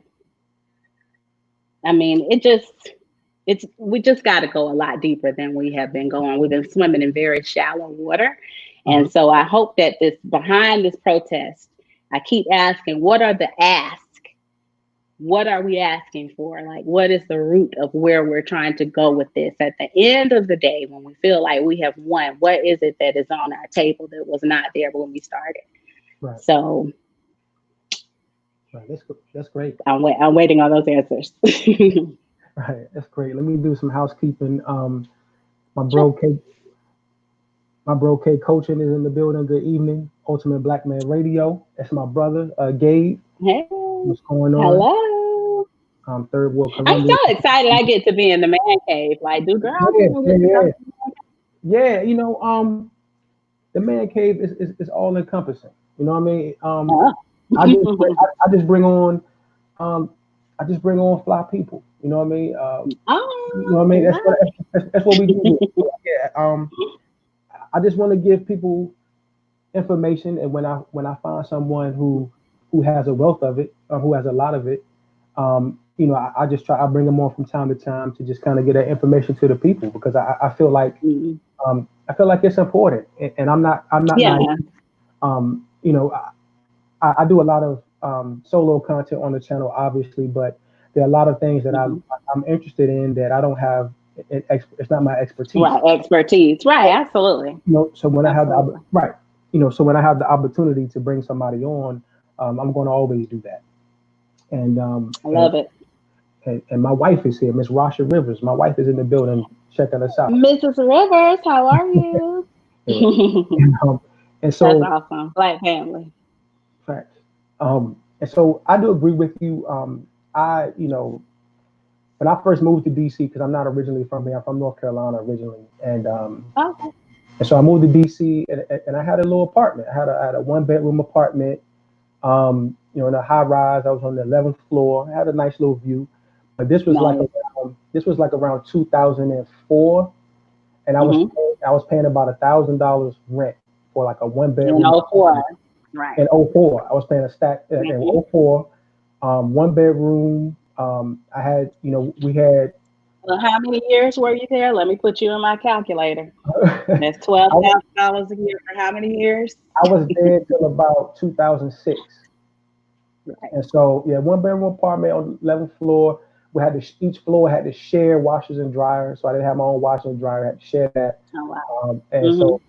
I mean, we just got to go a lot deeper than we have been going. We've been swimming in very shallow water. Mhm. And so I hope that behind this protest, I keep asking, what are the asks? What are we asking for? Like, what is the root of where we're trying to go with this? At the end of the day, when we feel like we have won, what is it that is on our table that was not there when we started? Right. So Right. That's great. I'm waiting on those answers. Right. That's great. Let me do some housekeeping. My Sure. bro K, my bro K coaching is in the building. Good evening. Ultimate Black Man Radio. That's my brother, Gabe. Hey. Hello. What's going on? Hello. Third World I'm Columbia. so excited I get to be in the man cave. Like, do girls Yeah, even yeah, get to yeah. go? Yeah, the man cave is all encompassing. You know what I mean? Oh. I just I just bring on um I just bring on fly people. You know what I mean? You know what I mean? Oh, That's what we do here. So, yeah. I just want to give people information, and when I find someone who has a wealth of it, or who has a lot of it, I just try. I bring them on from time to time to just kind of get that information to the people because I feel like wow. it's important, and I'm not naive. Yeah. Um, you know, I do a lot of solo content on the channel, obviously, but there are a lot of things that Mhm. I'm interested in that I don't have. It's not my expertise. Right. Expertise. Right. Absolutely. So when I have Absolutely. right, so when I have the opportunity to bring somebody on, I'm going to always do that. And I love it. and my wife is here, Miss Rasha Rivers. My wife is in the building checking us out. Mrs. Rivers, how are you? Yeah. And, and That's so, awesome. Black family. facts. And so I do agree with you. When I first moved to DC, because I'm not originally from here, I'm from North Carolina originally, Okay. and so I moved to DC, and I had a little apartment. I had a one bedroom apartment, in a high rise. I was on the 11th floor. I had a nice little view, but Nice. this was like around 2004, and Mm-hmm. I was paying about $1,000 rent for like a one In bedroom '04. Right. in '04. I was paying a stack in Mm-hmm. '04, one bedroom. I had, we had. Well, how many years were you there? Let me put you in my calculator. That's I was $12,000 a year for how many years? I was there till about 2006. Right. And so, yeah, one bedroom apartment on the 11th floor. We had each floor had to share washers and dryers. So I didn't have my own washer and dryer. I had to share that. Oh wow. And Mm-hmm. so,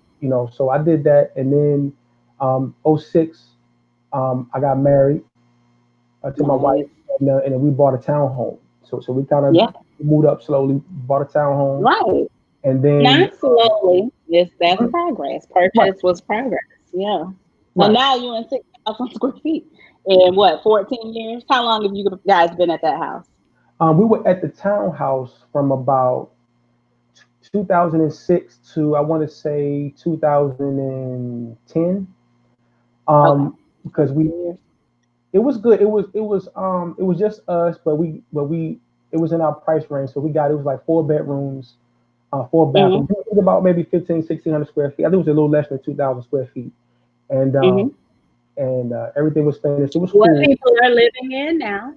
so I did that. And then, '06, I got married to my wife, Nice. and then we bought a townhome. So we kind of Yeah. moved up slowly, bought a townhome, Right. and then, Not slowly. That's progress. right, Purchase was progress. Yeah. So right. now you in 6,000 square feet in what, 14 years? How long have you guys been at that house? We were at the townhouse from about 2006 to, I want to say, 2010. Okay. Because 14 years. it was good. It was just us, but we it was in our price range. So it was like four bedrooms, four Mm-hmm. bathrooms. It was about maybe 1,600 square feet. I think it was a little less than 2,000 square feet. And Mm-hmm. everything was finished. It was What cool. people are living in now.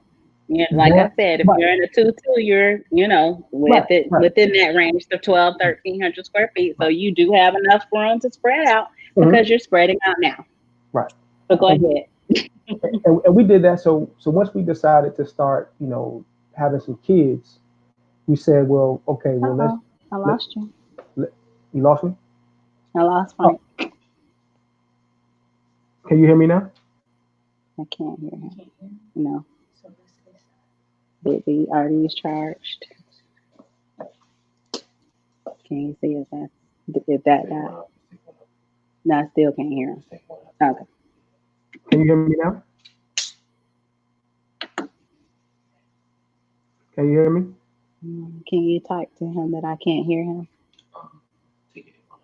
Yeah, like Yeah, I said, if right, you're in a 2-2, you're, right, right, within that range of 12, 1,300 square feet. So right. you do have enough room to spread out Mhm, because you're spreading out now. right. So go And, ahead. and we did that. So once we decided to start, having some kids, we said, well, okay, well, Uh-oh, I let, lost you. let you lost me. I lost Oh, Frank. can you hear me now? I can't hear him. No, the RD is charged. Can you see if that guy? No, I still can't hear him. Okay. Can you hear me now? Can you hear me? Can you type to him that I can't hear him?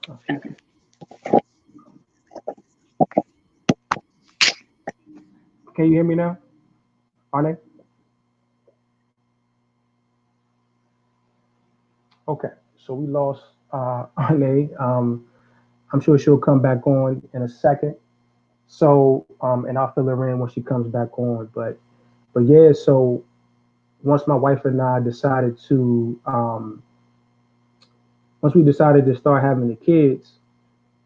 Okay. Can you hear me now, Arne? Okay, so we lost Arne. I'm sure she'll come back on in a second. So, and I'll fill her in when she comes back on. But yeah. So once my wife and I decided to, once we decided to start having the kids,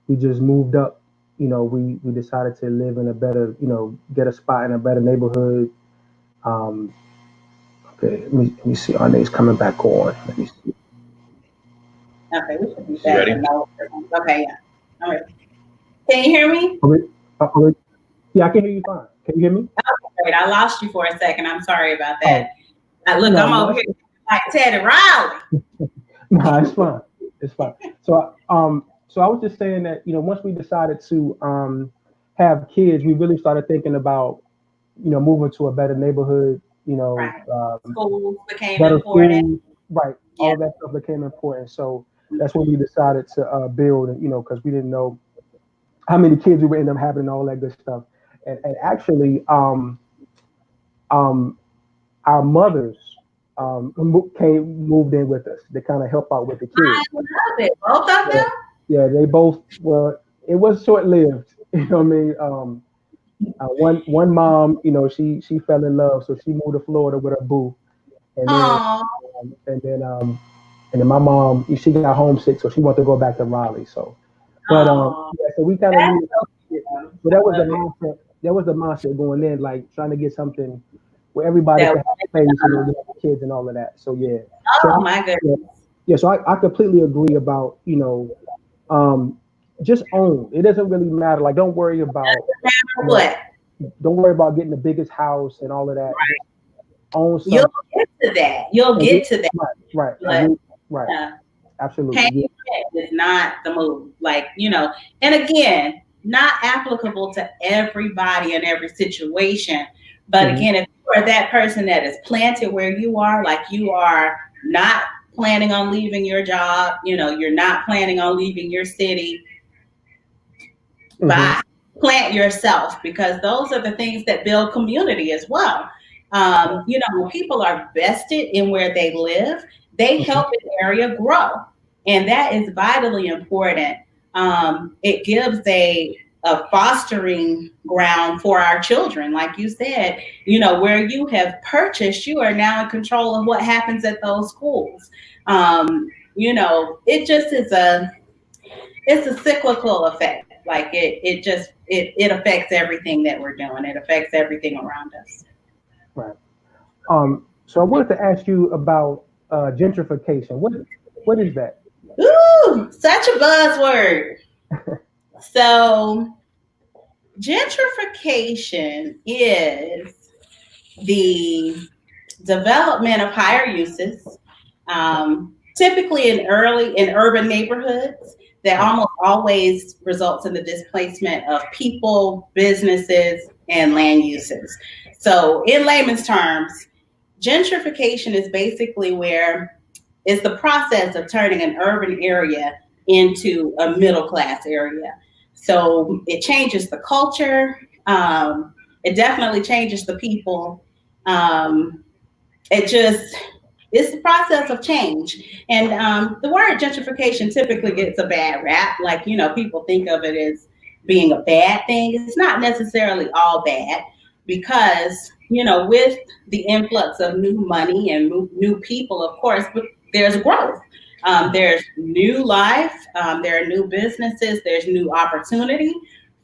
we just moved up. We decided to live in a better, get a spot in a better neighborhood. Um, okay, let me see. Arne's coming back on. Let me see. Okay, we should be You back ready? in no. Okay, yeah. All right. Can you hear me? Are we, are we, yeah, I can hear you fine. Can you hear me? Wait, I lost you for a second. I'm sorry about that. Oh, Look, no, I'm over no, here like Teddy Riley. no, it's fine. It's fine. So I was just saying that, once we decided to have kids, we really started thinking about moving to a better neighborhood, Right. Schools became better important. schools, right? Yeah. All that stuff became important. So that's when we decided to build, and because we didn't know how many kids we would end up having and all that good stuff. And actually, um, our mothers moved in with us to kind of help out with the I kids. love it. Both of Yeah, them? yeah, they both were. It was short lived. You know what I mean? One mom, she fell in love, so she moved to Florida with her boo, and then Oh, um, and then um, and then my mom, she got homesick, so she wanted to go back to Raleigh. So, but oh. yeah, so we kind of That's needed. so cute. But I that was the love it. mindset. That was the mindset going in, like trying to get something where everybody That could have space and then you have the kids and all of that. So yeah. So oh my yeah, goodness. yeah. So I completely agree about um, just own. It doesn't really matter. Like No you matter know what. don't worry about getting the biggest house and all of that. Just own You'll something. get to that. You'll And we, get to that. right, right, and But right. uh, paying Absolutely. rent is not the move. Like, and again, not applicable to everybody in every situation. Yeah. But again, if you are that person that is planted where you are, like you are not planning on leaving your job, you're not planning on leaving your city, Mm-hmm. by plant yourself, because those are the things that build community as well. When people are vested in where they live, they Mm-hmm. help an area grow, and that is vitally important. It gives a fostering ground for our children. Like you said, where you have purchased, you are now in control of what happens at those schools. It just is it's a cyclical effect. Like it affects everything that we're doing. It affects everything around us. Right. So I wanted to ask you about gentrification. What is that? Ooh, such a buzzword. So gentrification is the development of higher uses, typically in urban neighborhoods, that Right. almost always results in the displacement of people, businesses, and land uses. So, in layman's terms, gentrification is basically where it's the process of turning an urban area into a middle class area. So it changes the culture. It definitely changes the people. Um, it just it's the process of change. And the word gentrification typically gets a bad rap. Like, people think of it as being a bad thing. It's not necessarily all bad, because, with the influx of new money and new people, of course, but there's growth. There's new life. There are new businesses. There's new opportunity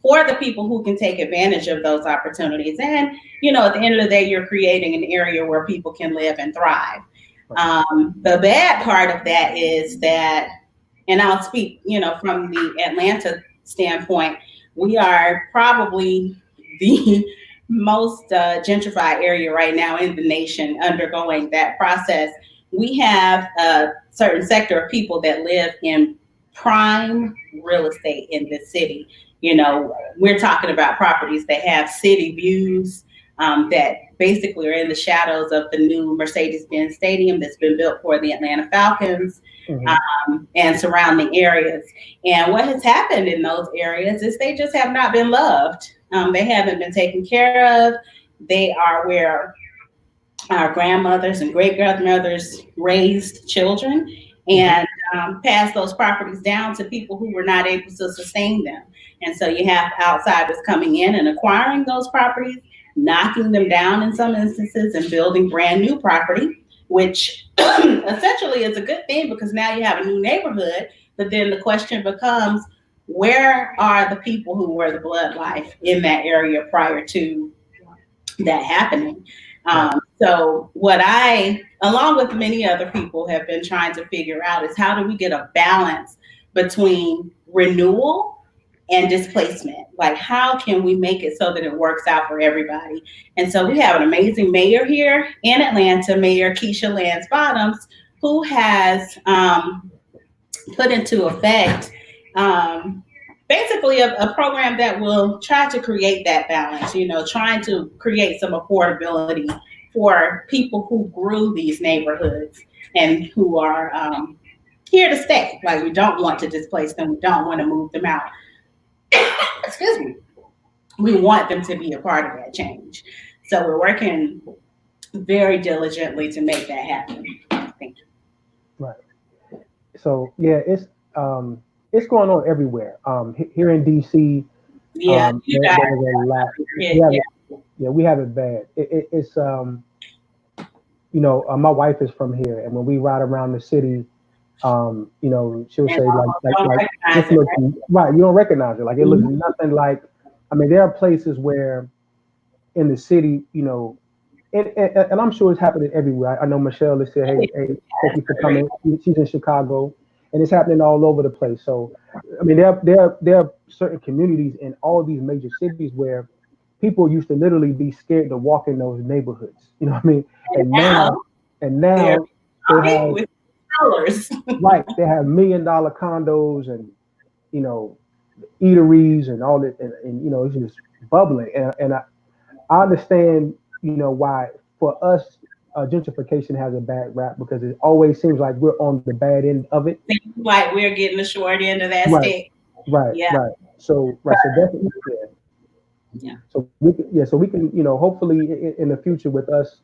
for the people who can take advantage of those opportunities. And, at the end of the day, you're creating an area where people can live and thrive. Right. The bad part of that is that, and I'll speak, from the Atlanta standpoint, we are probably the most gentrified area right now in the nation, undergoing that process. We have a certain sector of people that live in prime real estate in this city. We're talking about properties that have city views, that basically are in the shadows of the new Mercedes-Benz Stadium that's been built for the Atlanta Falcons, Mm-hmm. and surrounding areas. And what has happened in those areas is they just have not been loved. They haven't been taken care of. They are where our grandmothers and great grandmothers raised children, Mm-hmm. and passed those properties down to people who were not able to sustain them. And so you have outsiders coming in and acquiring those properties, knocking them down in some instances, and building brand new property, which essentially is a good thing, because now you have a new neighborhood. But then the question becomes, where are the people who were the blood life in that area prior to that happening? Right. So what I, along with many other people, have been trying to figure out is, how do we get a balance between renewal and displacement? Like, how can we make it so that it works out for everybody? And so we have an amazing mayor here in Atlanta, Mayor Keisha Lance Bottoms, who has put into effect, um, basically a program that will try to create that balance, trying to create some affordability for people who grew these neighborhoods and who are here to stay. Like, we don't want to displace them. We don't want to move them out. Excuse me. We want them to be a part of that change. So we're working very diligently to make that happen. Thank you. Right. So yeah, it's going on everywhere. Here in DC, Yeah, there's a lot. We have it bad. It's my wife is from here, and when we ride around the city, she'll say like this looks right. You don't recognize it. Like, it looks nothing like. I mean, there are places where in the city, and I'm sure it's happening everywhere. I know Michelle is saying, hey, thank you for coming. She's in Chicago, and it's happening all over the place. So, I mean, there are certain communities in all these major cities where people used to literally be scared to walk in those neighborhoods. You know what I mean? And now they have with dollars. right. They have $1 million condos and eateries and all that, and it's just bubbling. And I understand why for us gentrification has a bad rap, because it always seems like we're on the bad end of it. Seems like we're getting the short end of that stick. Right. So definitely, yeah. So we can hopefully in the future with us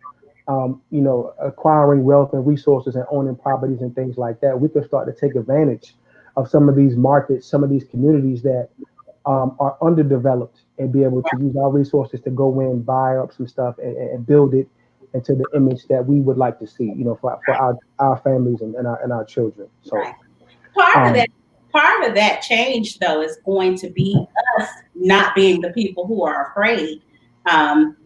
acquiring wealth and resources and owning properties and things like that, we can start to take advantage of some of these markets, some of these communities that are underdeveloped, and be able to use our resources to go in, buy up some stuff, and build it into the image that we would like to see, for our families and our children. So part of that change, though, is going to be us not being the people who are afraid.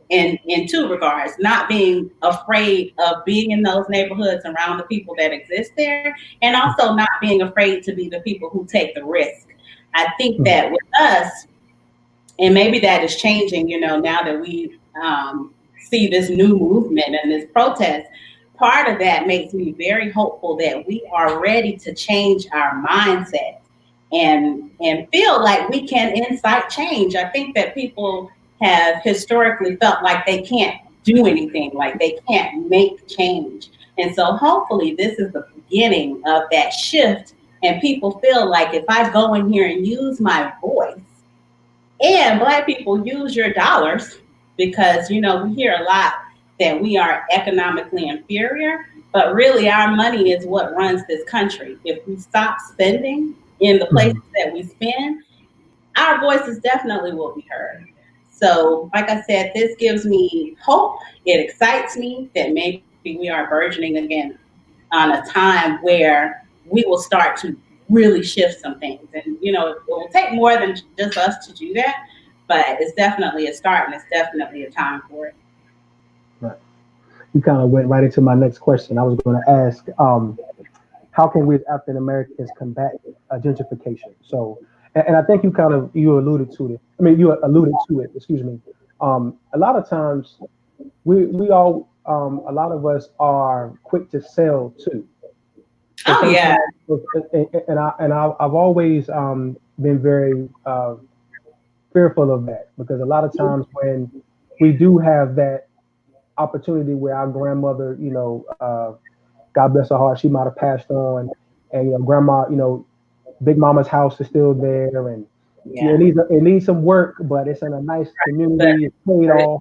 In two regards, not being afraid of being in those neighborhoods around the people that exist there, and also not being afraid to be the people who take the risk. I think that with us, and maybe that is changing, now that we see this new movement and this protest, part of that makes me very hopeful that we are ready to change our mindset and feel like we can incite change. I think that people have historically felt like they can't do anything, like they can't make change. And so hopefully this is the beginning of that shift, and people feel like if I go in here and use my voice, and Black people use your dollars, because we hear a lot that we are economically inferior, but really our money is what runs this country. If we stop spending in the places that we spend, our voices definitely will be heard. So, like I said, this gives me hope. It excites me that maybe we are burgeoning again on a time where we will start to really shift some things. And, it will take more than just us to do that, but it's definitely a start, and it's definitely a time for it. Right. You kind of went right into my next question. I was going to ask, how can we as African Americans combat gentrification? So, and I think you alluded to it. I mean, you alluded to it. Excuse me. A lot of times, we all a lot of us are quick to sell too. Oh yeah. I've always been very fearful of that, because a lot of times when we do have that opportunity where our grandmother, God bless her heart, she might have passed on, and grandma, Big Mama's house is still there, and it needs some work, but it's in a nice community. It's paid off.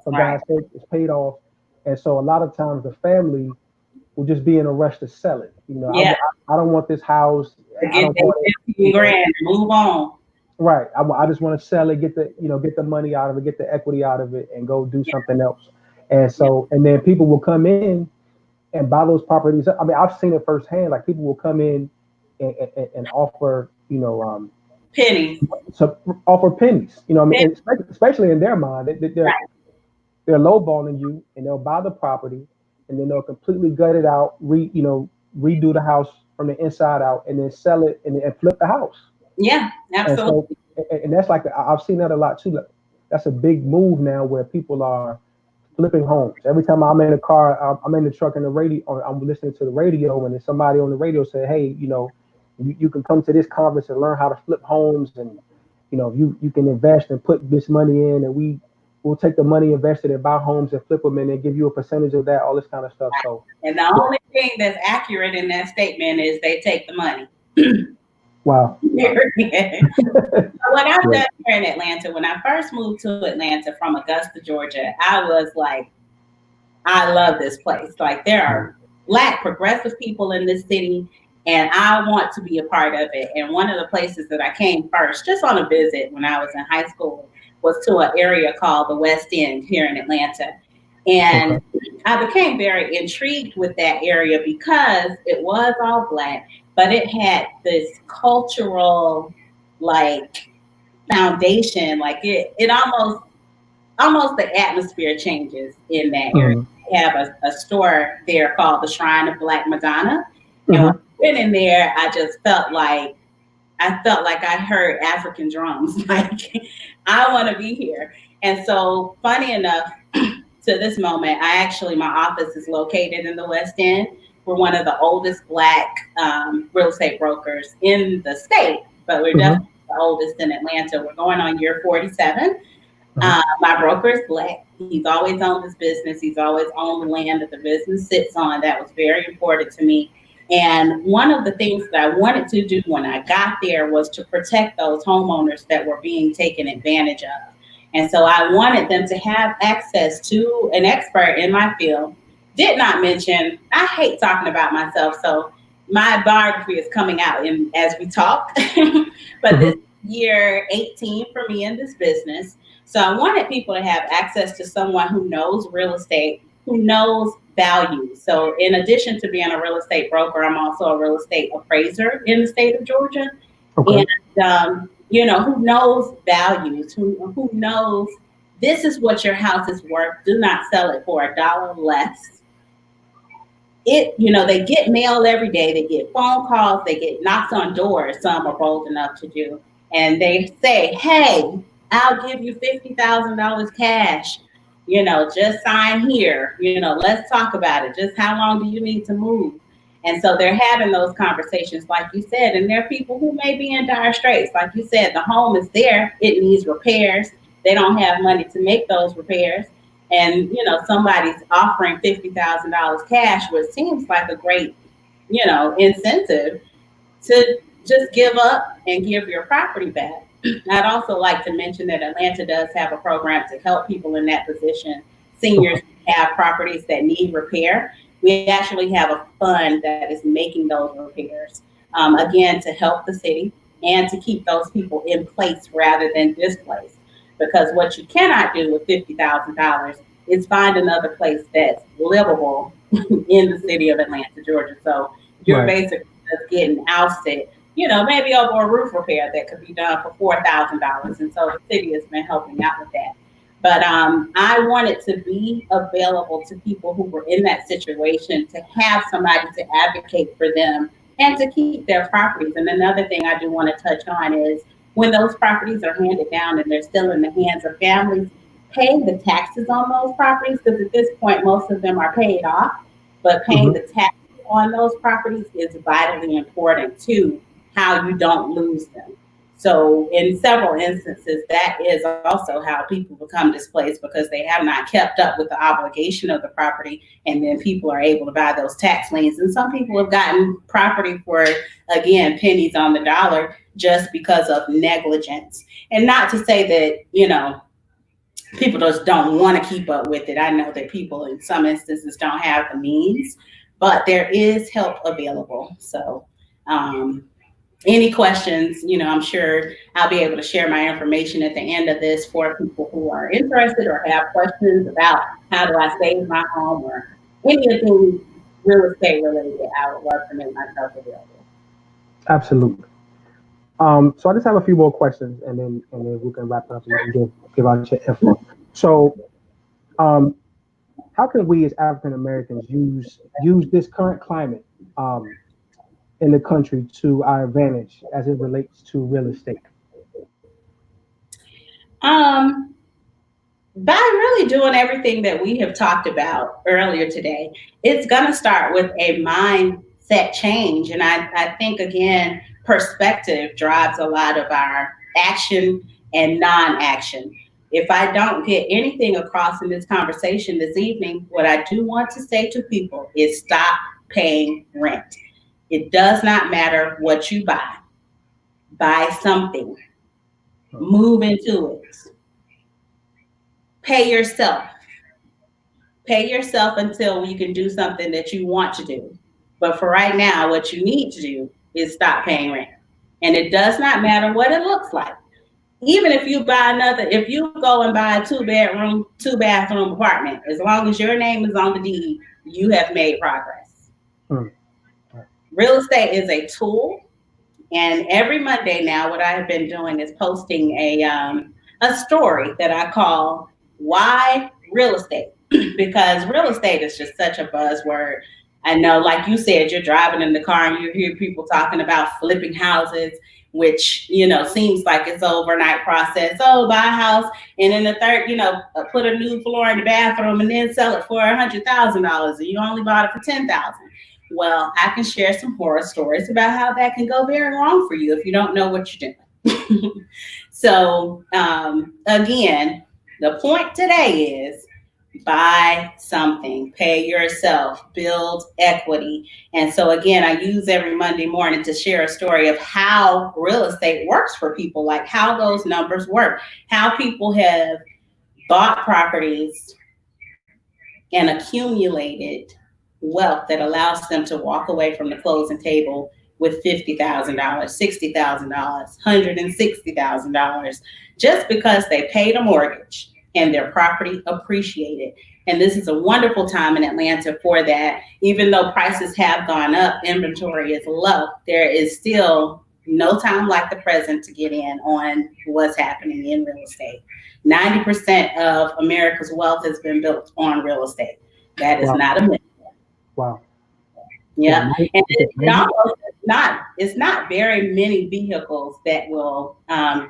For God's sake, it's paid off. And so a lot of times the family will just be in a rush to sell it. I don't want this house. Get $15,000, move on. Right. I just want to sell it, get the money out of it, get the equity out of it, and go do something else. And so, and then people will come in and buy those properties. I mean, I've seen it firsthand. Like, people will come in and offer, pennies. So offer pennies. I mean, especially in their mind, they're lowballing you, and they'll buy the property, and then they'll completely gut it out, redo the house from the inside out, and then sell it and flip the house. Yeah, absolutely. And that's like, I've seen that a lot too. That's a big move now, where people are flipping homes. Every time I'm in a car, I'm in the truck, and the radio, or I'm listening to the radio, and then somebody on the radio said, "Hey, You can come to this conference and learn how to flip homes, and you can invest and put this money in, and we'll take the money invested and buy homes and flip them, and then give you a percentage of that, all this kind of stuff. So, and the only thing that's accurate in that statement is they take the money. Wow. What I've done here in Atlanta, when I first moved to Atlanta from Augusta, Georgia, I was like, I love this place. Like, there are Black progressive people in this city, and I want to be a part of it. And one of the places that I came first, just on a visit when I was in high school, was to an area called the West End here in Atlanta. And I became very intrigued with that area because it was all Black, but it had this cultural, like, foundation. Like, it almost the atmosphere changes in that area. They have a store there called the Shrine of Black Madonna. And when I went in there, I just felt like I heard African drums. Like, I want to be here. And so, funny enough, to this moment, my office is located in the West End. We're one of the oldest Black real estate brokers in the state, but we're definitely the oldest in Atlanta. We're going on year 47. My broker is Black. He's always owned his business. He's always owned the land that the business sits on. That was very important to me. And one of the things that I wanted to do when I got there was to protect those homeowners that were being taken advantage of. And so I wanted them to have access to an expert in my field. Did not mention, I hate talking about myself, so my biography is coming out as we talk. But this year 18 for me in this business. So I wanted people to have access to someone who knows real estate, who knows value. So in addition to being a real estate broker, I'm also a real estate appraiser in the state of Georgia. And, who knows values, who knows this is what your house is worth. Do not sell it for $1 less. They get mail every day. They get phone calls. They get knocks on doors. Some are bold enough to do. And they say, hey, I'll give you $50,000 cash. Just sign here. Let's talk about it. Just how long do you need to move? And so they're having those conversations, like you said, and there are people who may be in dire straits. Like you said, the home is there. It needs repairs. They don't have money to make those repairs. And, somebody's offering $50,000 cash, which seems like a great, incentive to just give up and give your property back. I'd also like to mention that Atlanta does have a program to help people in that position. Seniors have properties that need repair. We actually have a fund that is making those repairs, again, to help the city and to keep those people in place rather than displaced. Because what you cannot do with $50,000 is find another place that's livable in the city of Atlanta, Georgia. So you're basically just getting ousted, maybe over a roof repair that could be done for $4,000. And so the city has been helping out with that. But I wanted to be available to people who were in that situation, to have somebody to advocate for them and to keep their properties. And another thing I do want to touch on is when those properties are handed down and they're still in the hands of families, paying the taxes on those properties, because at this point, most of them are paid off, but paying the taxes on those properties is vitally important to how you don't lose them. So in several instances, that is also how people become displaced, because they have not kept up with the obligation of the property, and then people are able to buy those tax liens. And some people have gotten property for, again, pennies on the dollar just because of negligence. And not to say that, people just don't want to keep up with it. I know that people in some instances don't have the means, but there is help available. So, any questions, I'm sure I'll be able to share my information at the end of this for people who are interested or have questions about how do I save my home or anything real estate related. I would love to make myself available. Absolutely. So I just have a few more questions, and then we can wrap up and give out your info. So, how can we as African Americans use this current climate in the country to our advantage as it relates to real estate? By really doing everything that we have talked about earlier today, it's going to start with a mindset mindset change. And I think, again, perspective drives a lot of our action and non-action. If I don't get anything across in this conversation this evening, what I do want to say to people is stop paying rent. It does not matter what you buy. Buy something. Move into it. Pay yourself. Pay yourself until you can do something that you want to do. But for right now, what you need to do is stop paying rent. And it does not matter what it looks like. Even if you if you go and buy a 2-bedroom, 2-bathroom apartment, as long as your name is on the deed, you have made progress. Real estate is a tool. And every Monday now, what I have been doing is posting a story that I call Why Real Estate? Because real estate is just such a buzzword. I know, like you said, you're driving in the car and you hear people talking about flipping houses, which, seems like it's an overnight process. Oh, buy a house and then the third, put a new floor in the bathroom and then sell it for $100,000 and you only bought it for $10,000. Well, I can share some horror stories about how that can go very wrong for you if you don't know what you're doing. So, again, the point today is buy something, pay yourself, build equity. And so, again, I use every Monday morning to share a story of how real estate works for people, like how those numbers work, how people have bought properties and accumulated wealth that allows them to walk away from the closing table with $50,000, $60,000, $160,000, just because they paid a mortgage and their property appreciated. And this is a wonderful time in Atlanta for that. Even though prices have gone up, inventory is low, there is still no time like the present to get in on what's happening in real estate. 90% of America's wealth has been built on real estate. That is not a myth. Wow. Yeah. And it's not very many vehicles that will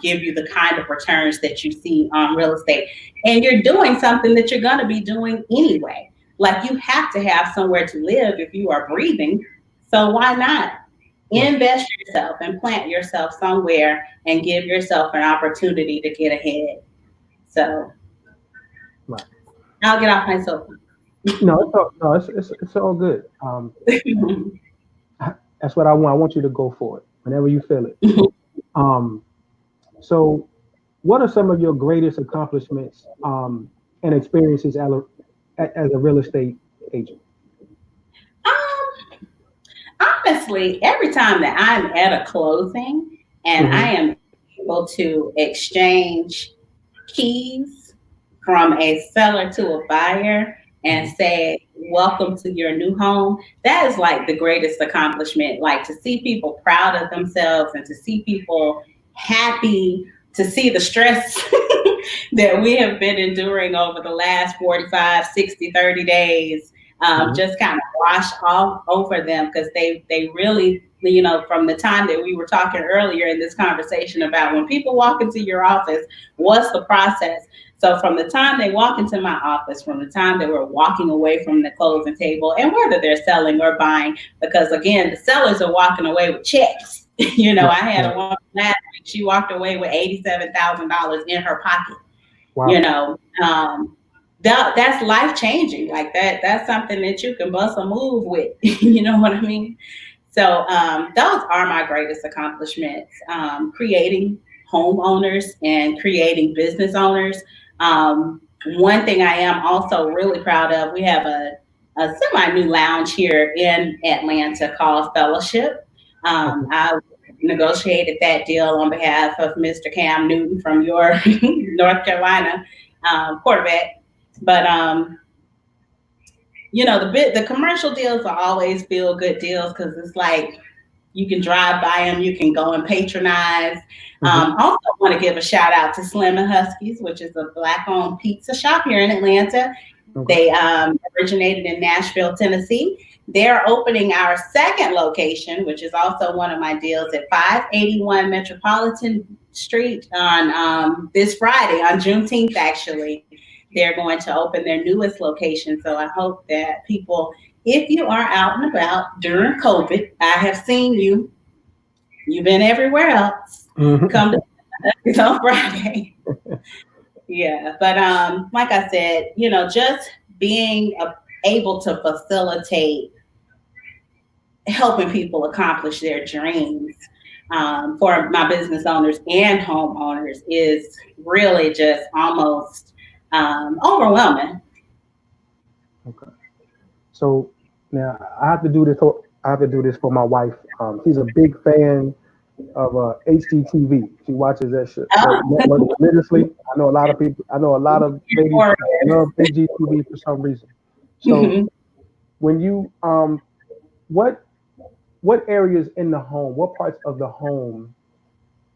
give you the kind of returns that you see on real estate. And you're doing something that you're going to be doing anyway. Like, you have to have somewhere to live if you are breathing. So why not invest yourself and plant yourself somewhere and give yourself an opportunity to get ahead? So I'll get off my soapbox. No, it's all good. That's what I want. I want you to go for it whenever you feel it. So, what are some of your greatest accomplishments and experiences as a real estate agent? Honestly, every time that I'm at a closing and I am able to exchange keys from a seller to a buyer and say, welcome to your new home, that is like the greatest accomplishment. Like, to see people proud of themselves and to see people happy, to see the stress that we have been enduring over the last 45, 60, 30 days, just kind of wash all over them, because they really, from the time that we were talking earlier in this conversation about when people walk into your office, what's the process? So from the time they walk into my office, from the time that we're walking away from the closing table, and whether they're selling or buying, because again, the sellers are walking away with checks. I had a woman last week, she walked away with $87,000 in her pocket. Wow. That's life changing. Like that's something that you can bust a move with. You know what I mean? So those are my greatest accomplishments, creating homeowners and creating business owners. One thing I am also really proud of, we have a semi-new lounge here in Atlanta called Fellowship. I negotiated that deal on behalf of Mr. Cam Newton from your North Carolina quarterback. But the commercial deals will always feel good deals, because it's like you can drive by them, you can go and patronize. Also want to give a shout out to Slim and Huskies, which is a Black-owned pizza shop here in Atlanta. They originated in Nashville, Tennessee. They're opening our second location, which is also one of my deals, at 581 Metropolitan Street on this Friday, on Juneteenth, actually. They're going to open their newest location. So I hope that people, if you are out and about during COVID, I have seen you. You've been everywhere else. Mhm. Come to it's on Friday. Yeah, but like I said, just being able to facilitate helping people accomplish their dreams for my business owners and homeowners is really just almost overwhelming. Okay. So now I have to do this. I have to do this for my wife. She's a big fan of HGTV. She watches that network religiously. I know a lot of people. I know a lot of ladies love HGTV for some reason. So Mhm. when you what areas in the home, what parts of the home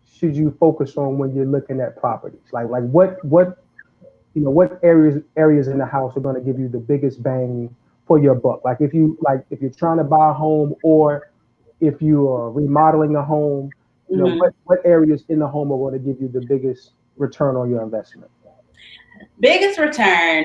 should you focus on when you're looking at properties? Like what areas in the house are going to give you the biggest bang for your buck? Like if you're trying to buy a home, or if you are remodeling a home, Mhm. what areas in the home are going to give you the biggest return on your investment? Biggest return.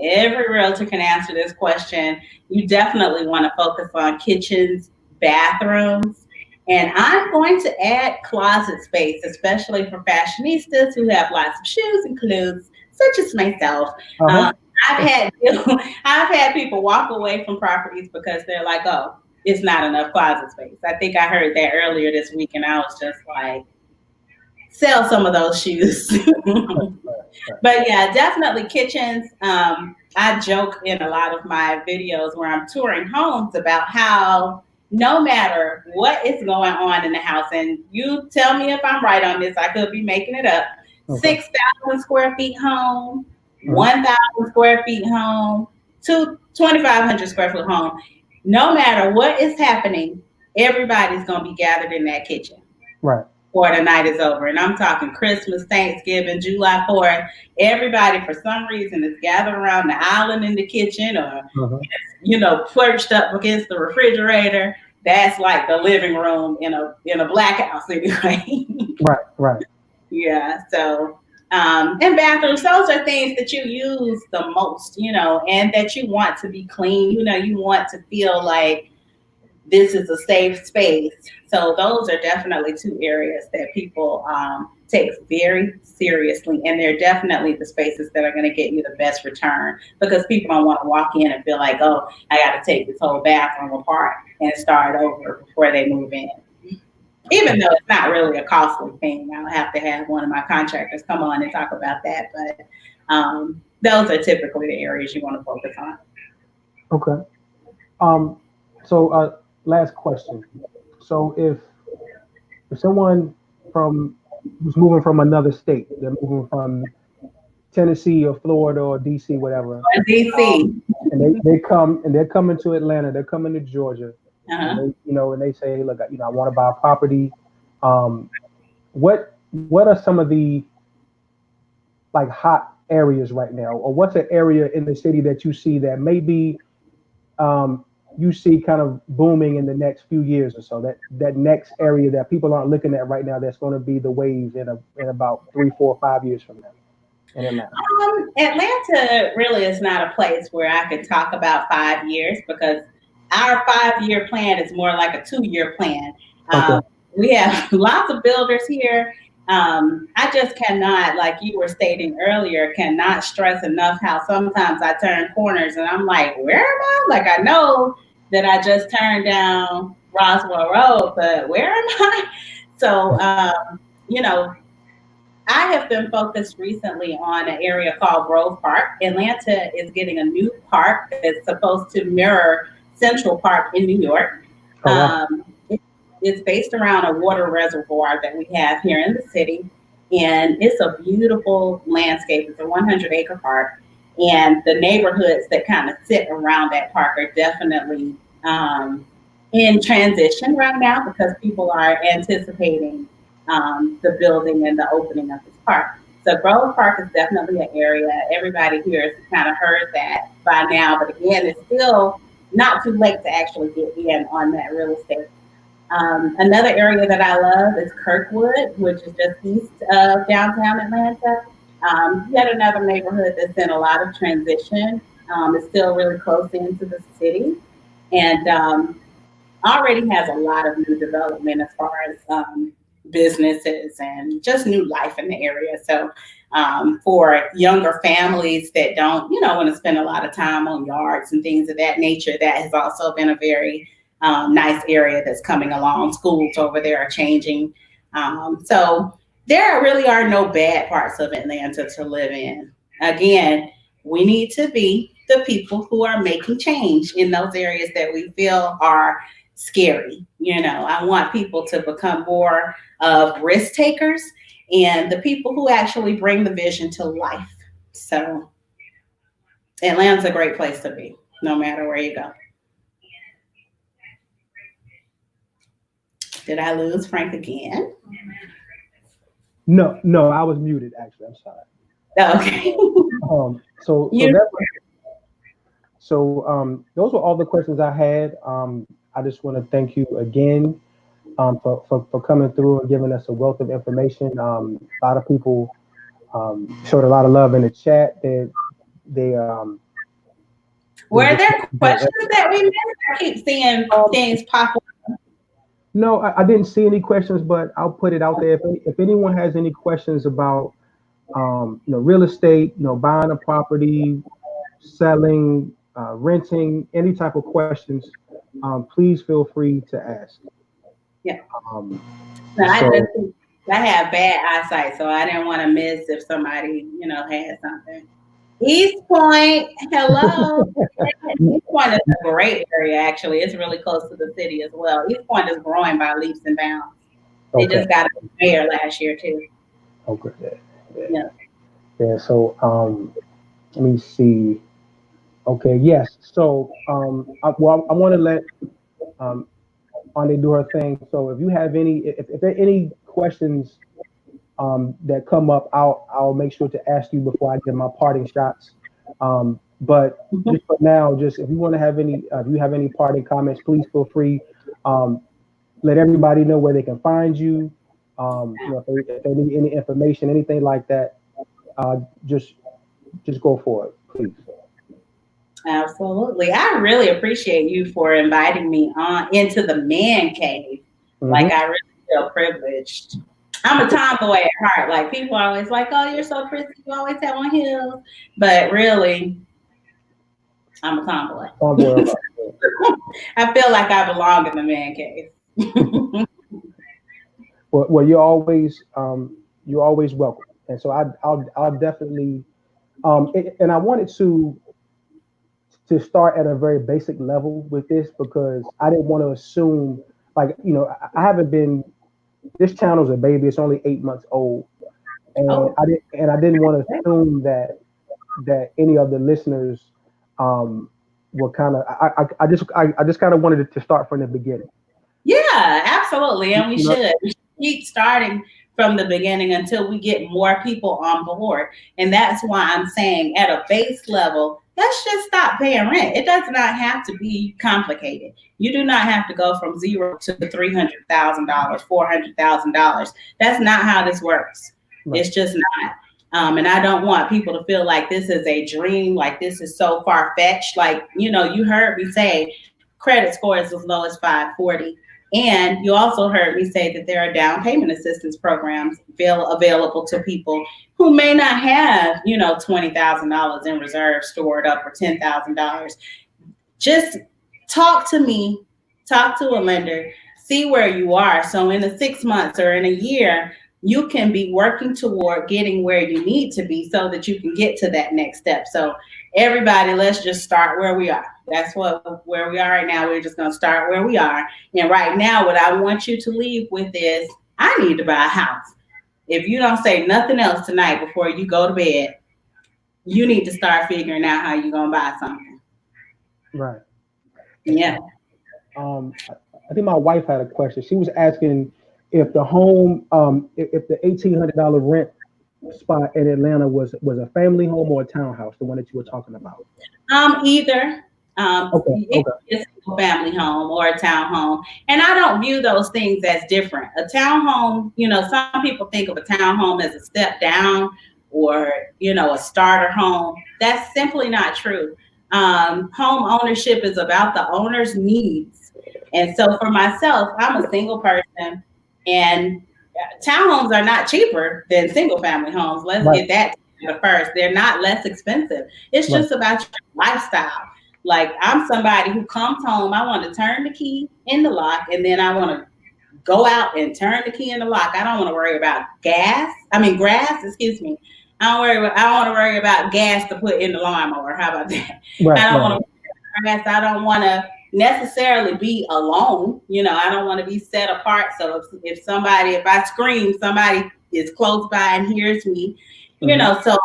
Every realtor can answer this question. You definitely want to focus on kitchens, bathrooms, and I'm going to add closet space, especially for fashionistas who have lots of shoes and clothes, such as myself. Uh-huh. Um, I've had I've had people walk away from properties because they're like, "Oh, it's not enough closet space." I think I heard that earlier this week, and I was just like, "Sell some of those shoes." Right. But yeah, definitely kitchens. I joke in a lot of my videos where I'm touring homes about how no matter what is going on in the house, and you tell me if I'm right on this, I could be making it up. Okay. 6,000 square feet home, Mhm. 1,000 square feet home, 2,500 square foot home. No matter what is happening, everybody's going to be gathered in that kitchen Right. before the night is over. And I'm talking Christmas, Thanksgiving, July 4th. Everybody, for some reason, is gathered around the island in the kitchen, or, perched up against the refrigerator. That's like the living room in a black house anyway. Right. Yeah. So, and bathrooms, those are things that you use the most, and that you want to be clean. You want to feel like this is a safe space. So those are definitely two areas that people take very seriously, and they're definitely the spaces that are going to get you the best return, because people don't want to walk in and feel like, oh, I got to take this whole bathroom apart and start over before they move in. Even though it's not really a costly thing, I'll have to have one of my contractors come on and talk about that. But those are typically the areas you want to focus on. Okay. So last question. So if someone from who's moving from another state, they're moving from Tennessee or Florida or DC, whatever, DC. and they're coming to Atlanta, they're coming to Georgia, and Uh-huh. they say, hey, look, I want to buy a property. Um, what are some of the like hot areas right now, or what's an area in the city that you see that maybe you see kind of booming in the next few years or so, that next area that people aren't looking at right now, that's going to be the wave in about 3, 4, 5 years from now in Atlanta? Atlanta really is not a place where I could talk about 5 years, because our 5-year plan is more like a 2-year plan. Okay. We have lots of builders here. I just cannot, like you were stating earlier, cannot stress enough how sometimes I turn corners and I'm like, where am I? Like, I know that I just turned down Roswell Road, but where am I? So, I have been focused recently on an area called Grove Park. Atlanta is getting a new park that's supposed to mirror Central Park in New York. Oh, wow. It's based around a water reservoir that we have here in the city, and it's a beautiful landscape. It's a 100-acre park, and the neighborhoods that kind of sit around that park are definitely in transition right now, because people are anticipating the building and the opening of this park. So Grove Park is definitely an area. Everybody here has kind of heard that by now, but again, it's still not too late to actually get in on that real estate. Another area that I love is Kirkwood, which is just east of downtown Atlanta. Yet another neighborhood that's in a lot of transition. It's still really close into the city, and already has a lot of new development as far as businesses and just new life in the area. So for younger families that don't, want to spend a lot of time on yards and things of that nature, that has also been a very nice area that's coming along. Schools over there are changing. So there really are no bad parts of Atlanta to live in. Again, we need to be the people who are making change in those areas that we feel are scary. I want people to become more of risk takers and the people who actually bring the vision to life. So Atlanta's a great place to be, no matter where you go. Did I lose Frank again? No, I was muted actually. I'm sorry. Okay. Those were all the questions I had. I just want to thank you again for coming through and giving us a wealth of information. A lot of people showed a lot of love in the chat. They were there questions that we missed? I keep seeing things pop up. No, I didn't see any questions, but I'll put it out there. If anyone has any questions about real estate, buying a property, selling, renting, any type of questions, please feel free to ask. Yeah. I have bad eyesight, so I didn't want to miss if somebody, had something. East Point, hello. East Point is a great area, actually. It's really close to the city as well. East Point is growing by leaps and bounds. They just got a mayor last year, too. Okay. Yeah, so let me see. Okay, yes. So I want to let Ande do her thing. So if you have if there are any questions that come up, I'll make sure to ask you before I give my parting shots. But just for now, if you want to have if you have any parting comments, please feel free. Let everybody know where they can find you. If they need any information, anything like that, just go for it, please. Absolutely. I really appreciate you for inviting me into the man cave. Mm-hmm. Like, I really feel privileged. I'm a tomboy at heart. Like, people are always like, oh, you're so pretty. You always have on heels. But really, I'm a tomboy. I feel like I belong in the man cave. Well, you're always welcome. And so I'll definitely, and I wanted to start at a very basic level with this because I didn't want to assume, I haven't been. This channel's a baby. It's only 8 months old, and I didn't want to assume that any of the listeners were kind of. I just kind of wanted to start from the beginning. Yeah, absolutely, and we should keep starting from the beginning until we get more people on board, and that's why I'm saying at a base level. Let's just stop paying rent. It does not have to be complicated. You do not have to go from $0 to $300,000, $400,000. That's not how this works. Right. It's just not. And I don't want people to feel like this is a dream, like this is so far-fetched. Like, you heard me say credit score is as low as 540. And you also heard me say that there are down payment assistance programs available to people who may not have, $20,000 in reserve stored up or $10,000. Just talk to me, talk to a lender, see where you are. So in the 6 months or in a year, you can be working toward getting where you need to be so that you can get to that next step. So everybody, let's just start where we are. That's where we are right now. We're just going to start where we are. And right now, what I want you to leave with is, I need to buy a house. If you don't say nothing else tonight before you go to bed, you need to start figuring out how you're going to buy something. Right. Yeah. I think my wife had a question. She was asking if the home, if the $1,800 rent spot in Atlanta was a family home or a townhouse, the one that you were talking about. Either. It's a family home or a townhome. And I don't view those things as different. A townhome, some people think of a townhome as a step down or, a starter home. That's simply not true. Home ownership is about the owner's needs. And so for myself, I'm a single person, and townhomes are not cheaper than single family homes. Let's Right. get that first. They're not less expensive. It's Right. just about your lifestyle. Like, I'm somebody who comes home, I want to turn the key in the lock, and then I want to go out and turn the key in the lock. I don't want to worry about grass, excuse me. I don't want to worry about gas to put in the lawnmower. How about that? Right. I don't Right. want to grass. I don't want to necessarily be alone. I don't want to be set apart. So if I scream, somebody is close by and hears me. So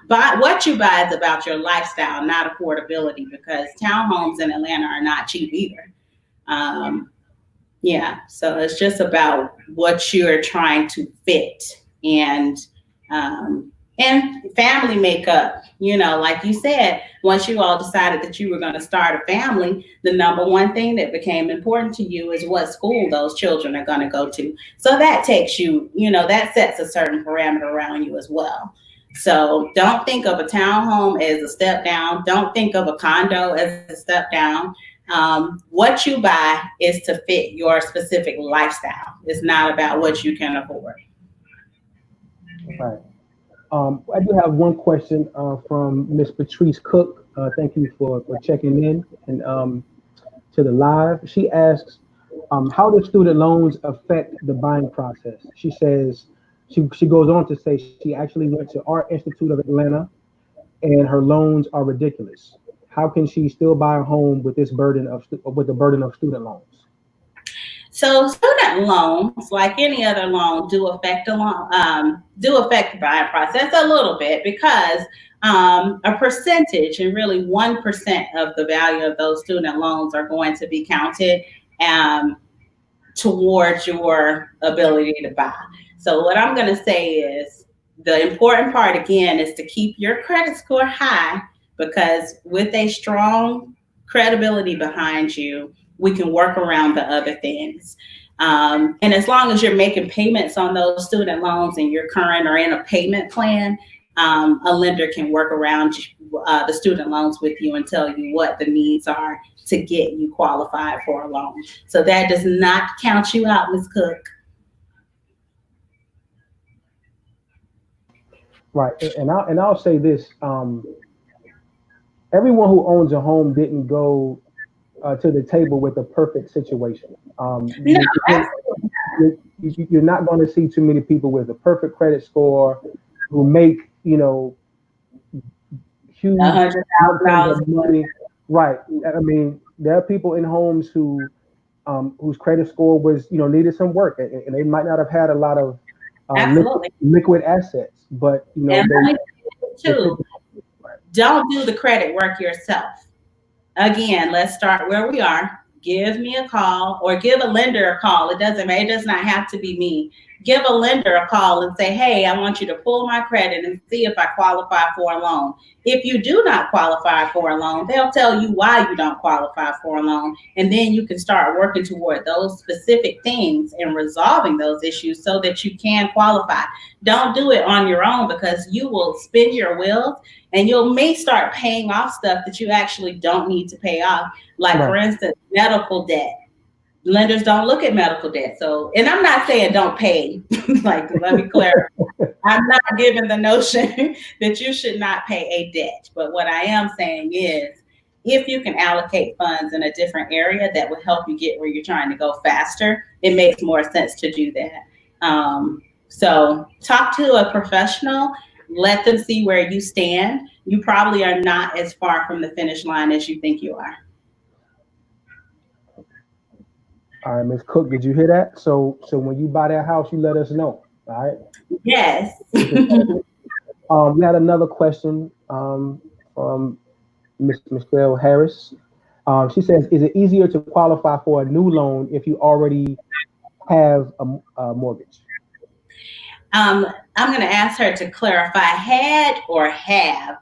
what you buy is about your lifestyle, not affordability, because townhomes in Atlanta are not cheap either. So it's just about what you're trying to fit, and family makeup. Like you said, once you all decided that you were going to start a family, the number one thing that became important to you is what school those children are going to go to. So that takes you, that sets a certain parameter around you as well. So don't think of a townhome as a step down. Don't think of a condo as a step down. What you buy is to fit your specific lifestyle. It's not about what you can afford. Right. I do have one question from Miss Patrice Cook. Thank you for checking in and to the live. She asks, how do student loans affect the buying process? She says, she goes on to say she actually went to Art Institute of Atlanta and her loans are ridiculous. How can she still buy a home with the burden of student loans? So student loans, like any other loan, do affect the buying process a little bit, because a percentage, and really 1% of the value of those student loans are going to be counted towards your ability to buy. So what I'm going to say is, the important part again is to keep your credit score high, because with a strong credibility behind you, we can work around the other things. And as long as you're making payments on those student loans and you're current or in a payment plan, a lender can work around the student loans with you and tell you what the needs are to get you qualified for a loan. So that does not count you out, Ms. Cook. Right, and I'll say this: everyone who owns a home didn't go to the table with a perfect situation. No, you're not going to see too many people with a perfect credit score who make huge $100,000 money. Right. I mean, there are people in homes whose credit score was needed some work, and they might not have had a lot of liquid assets, but don't do the credit work yourself. Again, let's start where we are. Give me a call, or give a lender a call. It doesn't matter. It does not have to be me. Give a lender a call and say, hey, I want you to pull my credit and see if I qualify for a loan. If you do not qualify for a loan, they'll tell you why you don't qualify for a loan. And then you can start working toward those specific things and resolving those issues so that you can qualify. Don't do it on your own, because you will spin your wheels and you may start paying off stuff that you actually don't need to pay off. Like, for instance, medical debt. Lenders don't look at medical debt. So, and I'm not saying don't pay. Like, let me clarify. I'm not giving the notion that you should not pay a debt. But what I am saying is, if you can allocate funds in a different area that will help you get where you're trying to go faster, it makes more sense to do that. So talk to a professional. Let them see where you stand. You probably are not as far from the finish line as you think you are. All right, Ms. Cook, did you hear that? So when you buy that house, you let us know. All right. Yes. We had another question from Ms. Michelle Harris. She says, is it easier to qualify for a new loan if you already have a mortgage? I'm going to ask her to clarify, had or have.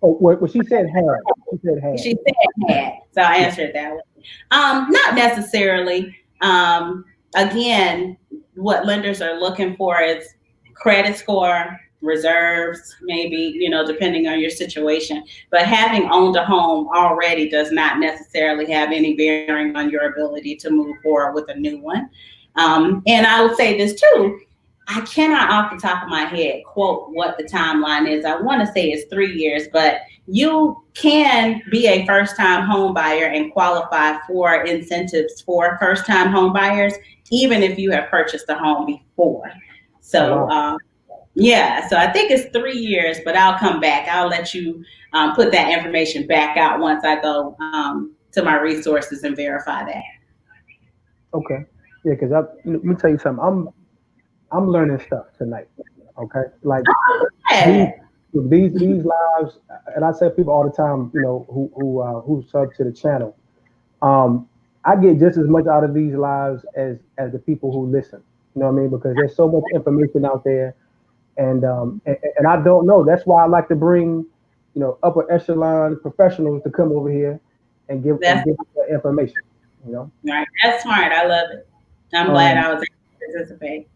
Oh, well, she said had. She said had. She said had. So I answered that way. Not necessarily. Again, what lenders are looking for is credit score, reserves, maybe, depending on your situation. But having owned a home already does not necessarily have any bearing on your ability to move forward with a new one. And I will say this too. I cannot off the top of my head quote what the timeline is. I want to say it's 3 years, but you can be a first-time home buyer and qualify for incentives for first-time home buyers, even if you have purchased a home before. So, yeah, so I think it's 3 years, but I'll come back. I'll let you put that information back out once I go to my resources and verify that. Okay. Yeah, because let me tell you something. I'm learning stuff tonight. Okay, like these lives, and I say people all the time, who sub to the channel. I get just as much out of these lives as the people who listen. You know what I mean? Because there's so much information out there, and I don't know. That's why I like to bring, upper echelon professionals to come over here and give us the information. Right. That's smart. I love it. I'm glad I was able to participate.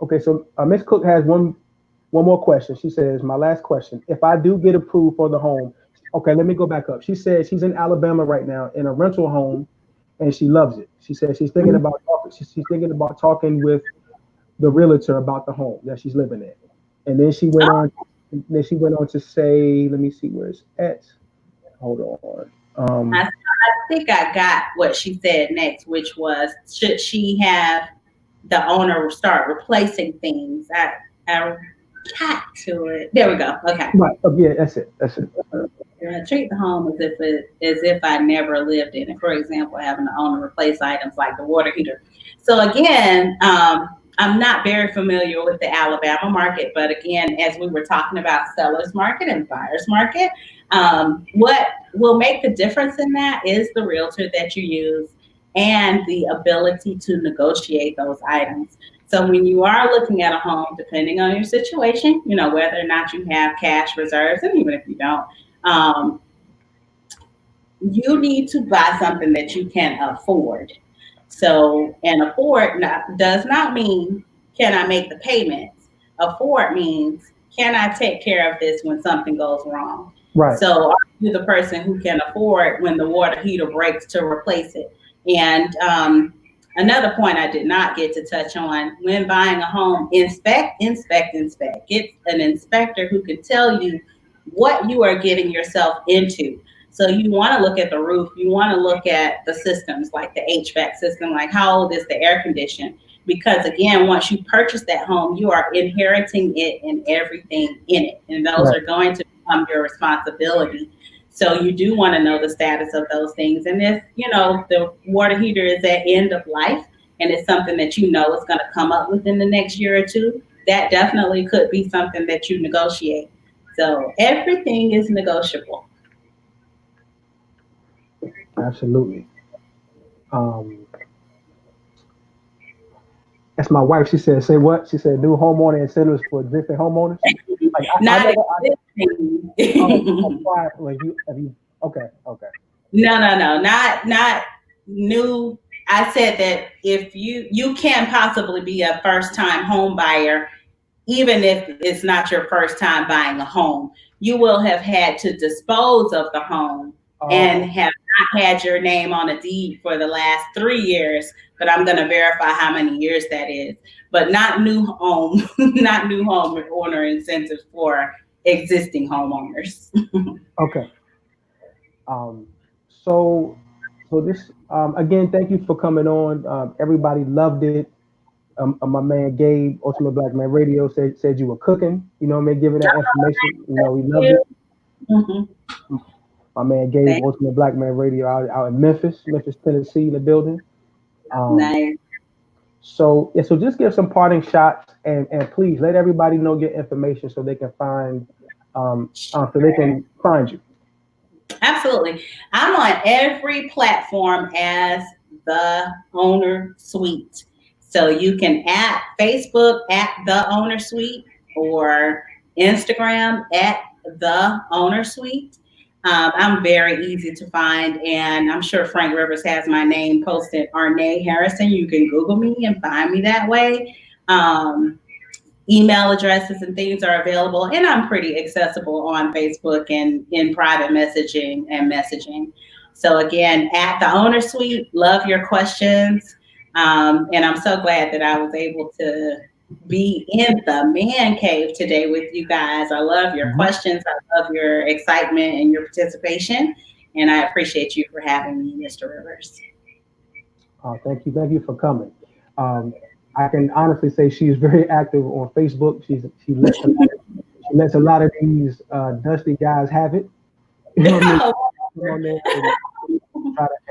Okay, so Miss Cook has one more question. She says, my last question. If I do get approved for the home, okay, let me go back up. She says she's in Alabama right now in a rental home, and she loves it. She says she's thinking about talking with the realtor about the home that she's living in. And then she went on to say, let me see where it's at. Hold on. I think I got what she said next, which was, should she have the owner start replacing things? I got to it. There we go. Okay. Right. Yeah, that's it. Treat the home as if I never lived in it. For example, having the owner replace items like the water heater. So again, I'm not very familiar with the Alabama market, but again, as we were talking about seller's market and buyer's market, what will make the difference in that is the realtor that you use and the ability to negotiate those items. So when you are looking at a home, depending on your situation, whether or not you have cash reserves, and even if you don't, you need to buy something that you can afford. So, and afford does not mean, can I make the payments? Afford means, can I take care of this when something goes wrong? Right. So are you the person who can afford when the water heater breaks to replace it? And another point I did not get to touch on, when buying a home, inspect. Get an inspector who can tell you what you are getting yourself into. So you want to look at the roof. You want to look at the systems, like the HVAC system, like how old is the air condition? Because again, once you purchase that home, you are inheriting it and everything in it. And those are going to become your responsibility. So you do want to know the status of those things. And if, the water heater is at end of life and it's something that is going to come up within the next year or two, that definitely could be something that you negotiate. So everything is negotiable. Absolutely. That's my wife. She said, say what? She said, do homeowner incentives for existing homeowners. Okay. No, not new. I said that if you can possibly be a first-time home buyer, even if it's not your first time buying a home, you will have had to dispose of the home and have not had your name on a deed for the last 3 years. But I'm going to verify how many years that is. But not new home owner incentives for existing homeowners. Okay. So this again, thank you for coming on. Everybody loved it. My man Gabe, Ultimate Black Man Radio, said you were cooking. Giving that information. We loved it. Mm-hmm. My man Gabe, Ultimate Black Man Radio, out in Memphis, Tennessee, in the building. Nice. So just give some parting shots, and please let everybody know your information so they can find you. Absolutely. I'm on every platform as The Owner Suite. So you can at Facebook at The Owner Suite or Instagram at The Owner Suite. I'm very easy to find, and I'm sure Frank Rivers has my name posted, Arnay Harrison. You can Google me and find me that way. email addresses and things are available. And I'm pretty accessible on Facebook and in private messaging and messaging. So again, at the Owner Suite, love your questions. And I'm so glad that I was able to be in the man cave today with you guys. I love your questions. I love your excitement and your participation. And I appreciate you for having me, Mr. Rivers. Thank you. Thank you for coming. I can honestly say she's very active on Facebook. She lets a lot of these dusty guys have it. You know what I mean? Come on there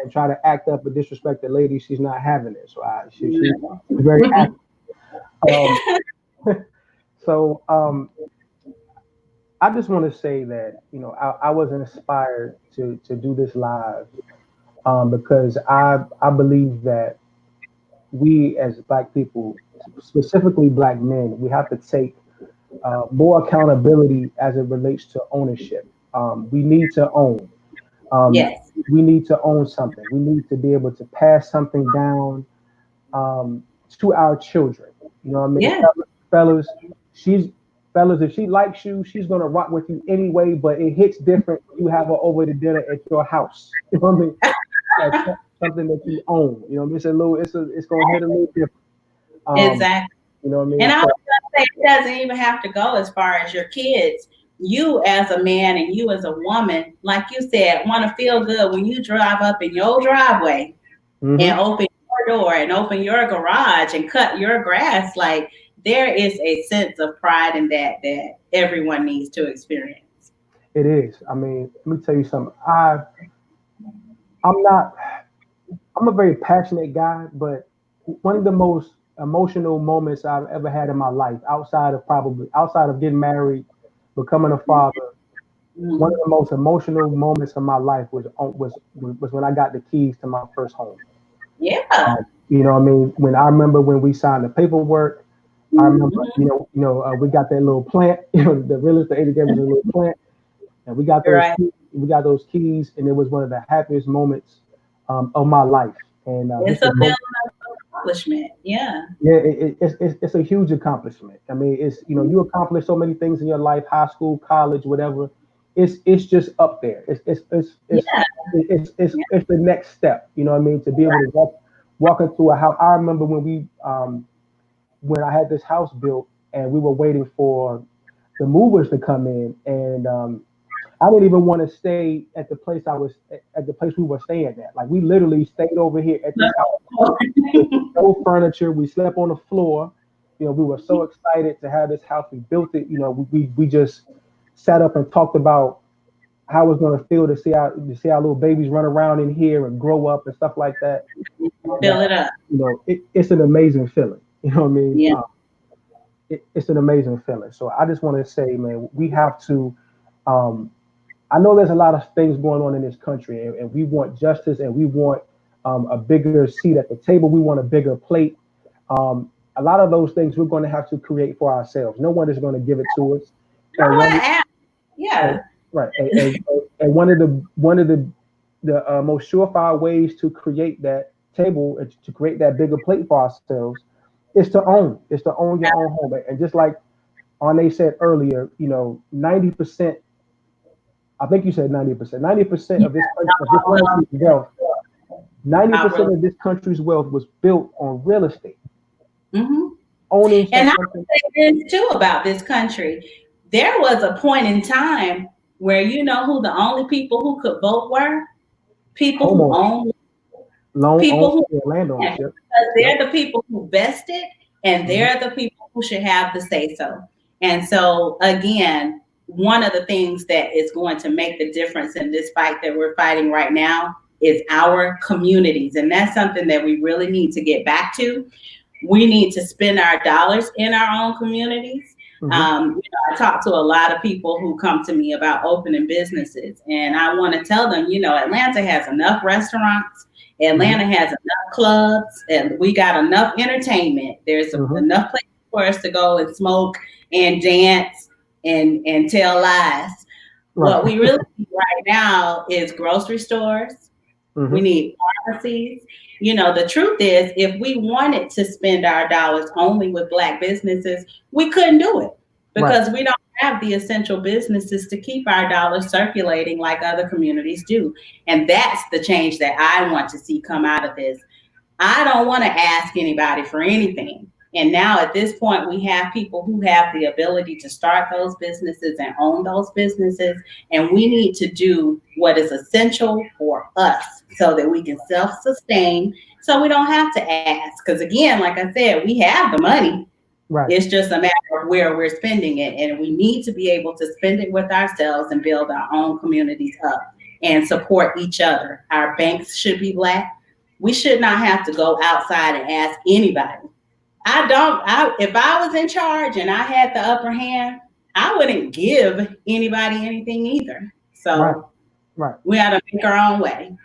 and try to act up and disrespect the lady. She's not having it. So she's very active. So I just want to say that, you know, I was inspired to do this live because I believe that we as Black people, specifically Black men, we have to take more accountability as it relates to ownership. We need to own. Yes. We need to own something. We need to be able to pass something down to our children. You know what I mean? Yeah. Fellas, if she likes you, she's gonna rock with you anyway, but it hits different when you have her over to dinner at your house. You know what I mean? That's something that you own. You know, it's gonna hit a little different. Exactly. You know what I mean? And I was gonna say it doesn't even have to go as far as your kids. You as a man and you as a woman, like you said, want to feel good when you drive up in your driveway and open your door and open your garage and cut your grass. Like, there is a sense of pride in that everyone needs to experience. It is. I mean, let me tell you something. I'm a very passionate guy, but one of the most emotional moments I've ever had in my life, outside of getting married, becoming a father, one of the most emotional moments of my life was when I got the keys to my first home. Yeah. You know what I mean? I remember when we signed the paperwork, I remember, we got that little plant, the real estate agent gave us a little plant, and we got those keys, and it was one of the happiest moments of my life. And it's a feeling of accomplishment. Yeah. Yeah, it's a huge accomplishment. I mean, it's, you accomplish so many things in your life, high school, college, whatever. It's just up there. It's the next step. You know what I mean? To be able to walk into a house. I remember when I had this house built and we were waiting for the movers to come in, and I didn't even want to stay at the place we were staying at. Like, we literally stayed over here at this house. No furniture. We slept on the floor. We were so excited to have this house. We built it. We just sat up and talked about how it was going to feel to see our little babies run around in here and grow up and stuff like that. Fill it up. It's an amazing feeling. You know what I mean? Yeah. It's an amazing feeling. So I just want to say, man, we have to. I know there's a lot of things going on in this country, and we want justice, and we want a bigger seat at the table. We want a bigger plate. A lot of those things we're going to have to create for ourselves. No one is going to give it to us. Yeah. Right. And one of the most surefire ways to create that table and to create that bigger plate for ourselves is to own. It's to own your own home. And just like Arne said earlier, 90%. I think you said 90%. 90% of this country's wealth. 90% of this country's wealth was built on real estate. Owning. And I would say this too about this country. There was a point in time where who the only people who could vote were? People who owned land ownership. Because they're the people who vested, and they're the people who should have the say so. And so again, one of the things that is going to make the difference in this fight that we're fighting right now is our communities. And that's something that we really need to get back to. We need to spend our dollars in our own communities. I talk to a lot of people who come to me about opening businesses, and I want to tell them, Atlanta has enough restaurants, Atlanta has enough clubs, and we got enough entertainment. There's enough places for us to go and smoke and dance and tell lies. Right. What we really need right now is grocery stores, We need pharmacies. You know, the truth is, if we wanted to spend our dollars only with Black businesses, we couldn't do it because we don't have the essential businesses to keep our dollars circulating like other communities do. And that's the change that I want to see come out of this. I don't want to ask anybody for anything. And now at this point, we have people who have the ability to start those businesses and own those businesses. And we need to do what is essential for us so that we can self-sustain, so we don't have to ask. Because again, like I said, we have the money. It's just a matter of where we're spending it. And we need to be able to spend it with ourselves and build our own communities up and support each other. Our banks should be Black. We should not have to go outside and ask anybody. If I was in charge and I had the upper hand, I wouldn't give anybody anything either. So we got to make our own way.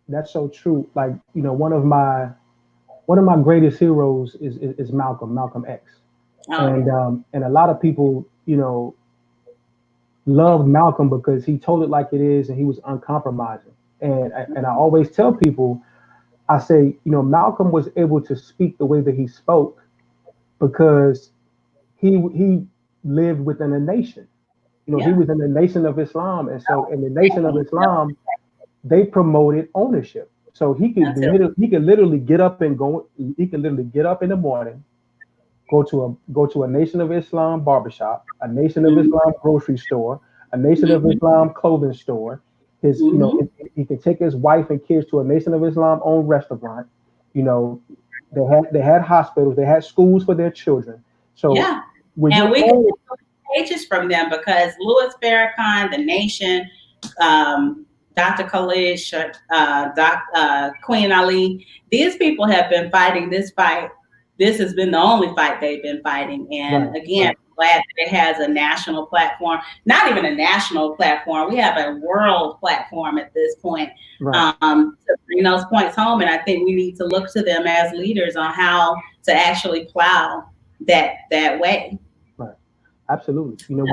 That's so true. Like, you know, one of my greatest heroes is Malcolm X. And a lot of people, you know, love Malcolm because he told it like it is and he was uncompromising. And I always tell people, I say, you know, Malcolm was able to speak the way that he spoke because he lived within a nation. You know, he was in the Nation of Islam, and so in the Nation of Islam, they promoted ownership. So he could literally get up and go. He could literally get up in the morning, go to a Nation of Islam barbershop, a Nation of Islam grocery store, a Nation of Islam clothing store. You know, he can take his wife and kids to a Nation of Islam owned restaurant. You know, they had hospitals, they had schools for their children. So and we can take pages from them because Louis Farrakhan, the Nation, Dr. Khalid, Queen Ali, these people have been fighting this fight. This has been the only fight they've been fighting. And again, glad that it has a national platform, not even a national platform. We have a world platform at this point to bring those points home. And I think we need to look to them as leaders on how to actually plow that way. Right. Absolutely. You know,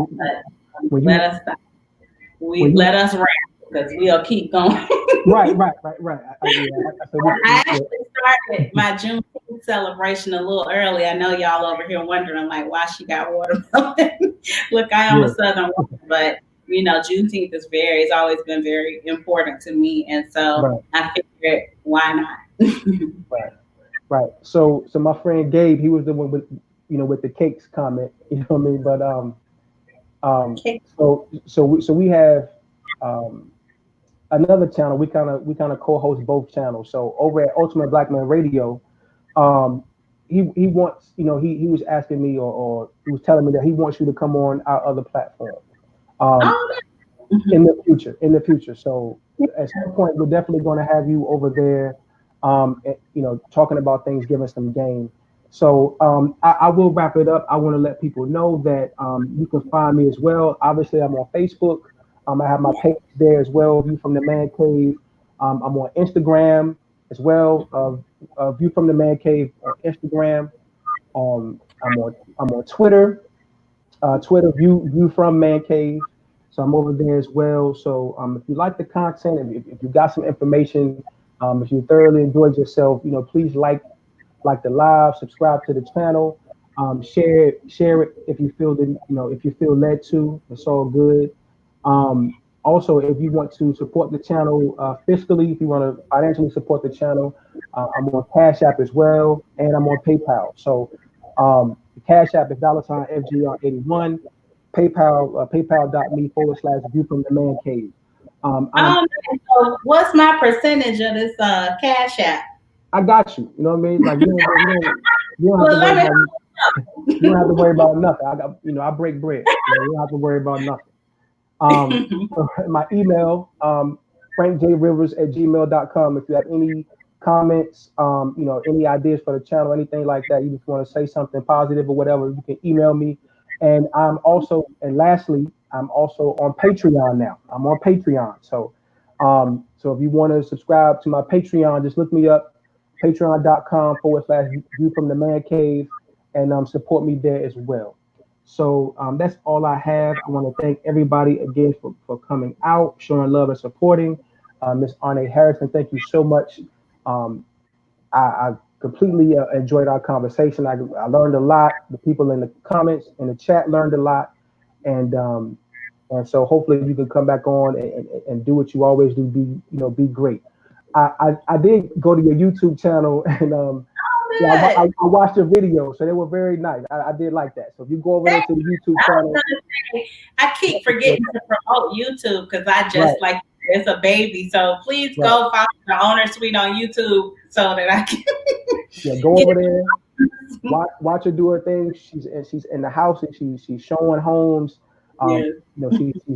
let us rap because we'll keep going. Right. I actually started my Juneteenth celebration a little early. I know y'all over here wondering like why she got watermelon. Look, I am a Southern woman, but you know, Juneteenth is it's always been very important to me, and so I figured why not. Right. So my friend Gabe, he was the one with the cakes comment. You know what I mean? But so we have another channel. We kind of co-host both channels. So over at Ultimate Black Man Radio, he wants, you know, he was asking me or he was telling me that he wants you to come on our other platform in the future. So at some point we're definitely going to have you over there, you know, talking about things, giving some game. So I will wrap it up. I want to let people know that you can find me as well. Obviously, I'm on Facebook. I have my page there as well, View from the Man Cave. I'm on Instagram as well, View from the Man Cave on Instagram. I'm on Twitter, View from Man Cave. So I'm over there as well. So if you like the content, if you got some information, if you thoroughly enjoyed yourself, you know, please like the live, subscribe to the channel, share it if you feel that, you know, if you feel led to. It's all good. Also, if you want to support the channel fiscally, if you want to financially support the channel, I'm on Cash App as well, and I'm on PayPal. So the Cash App is $FGR81, PayPal, paypal.me/View from the Man Cave. So what's my percentage of this Cash App? I got you. You know what I mean? Like you don't have to worry about nothing. I break bread. You don't have to worry about nothing. My email, frankjrivers@gmail.com. If you have any comments, you know, any ideas for the channel, anything like that, you just want to say something positive or whatever, you can email me. And lastly, I'm also on Patreon now. I'm on Patreon. So if you want to subscribe to my Patreon, just look me up, patreon.com/View from the Man Cave, and support me there as well. So that's all I have. I want to thank everybody again for coming out, showing love and supporting. Miss Arne Harrison, thank you so much. I completely enjoyed our conversation. I learned a lot. The people in the comments in the chat learned a lot, and so hopefully you can come back on and do what you always do. Be great. I did go to your YouTube channel and yeah, Good. I watched your videos, so they were very nice. I did like that. So if you go over there to the YouTube I was channel, gonna say, I keep forgetting to promote YouTube because I just right, like it's a baby. So please right, go follow the Owner Suite on YouTube so that I can yeah, go get over there. Watch her do her thing. She's in the house and she's showing homes. yeah.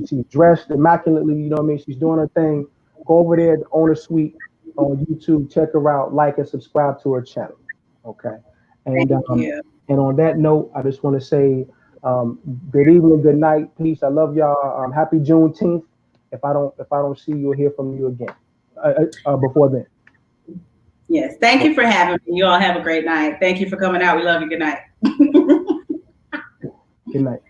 She's dressed immaculately. You know what I mean? She's doing her thing. Go over there, the Owner Suite on YouTube. Check her out. Like and subscribe to her channel. Okay. And Thank you. and on that note, I just want to say good evening, good night, peace. I love y'all. Happy Juneteenth. If I don't see you or hear from you again before then. Yes. Thank you for having me. You all have a great night. Thank you for coming out. We love you. Good night. Good night.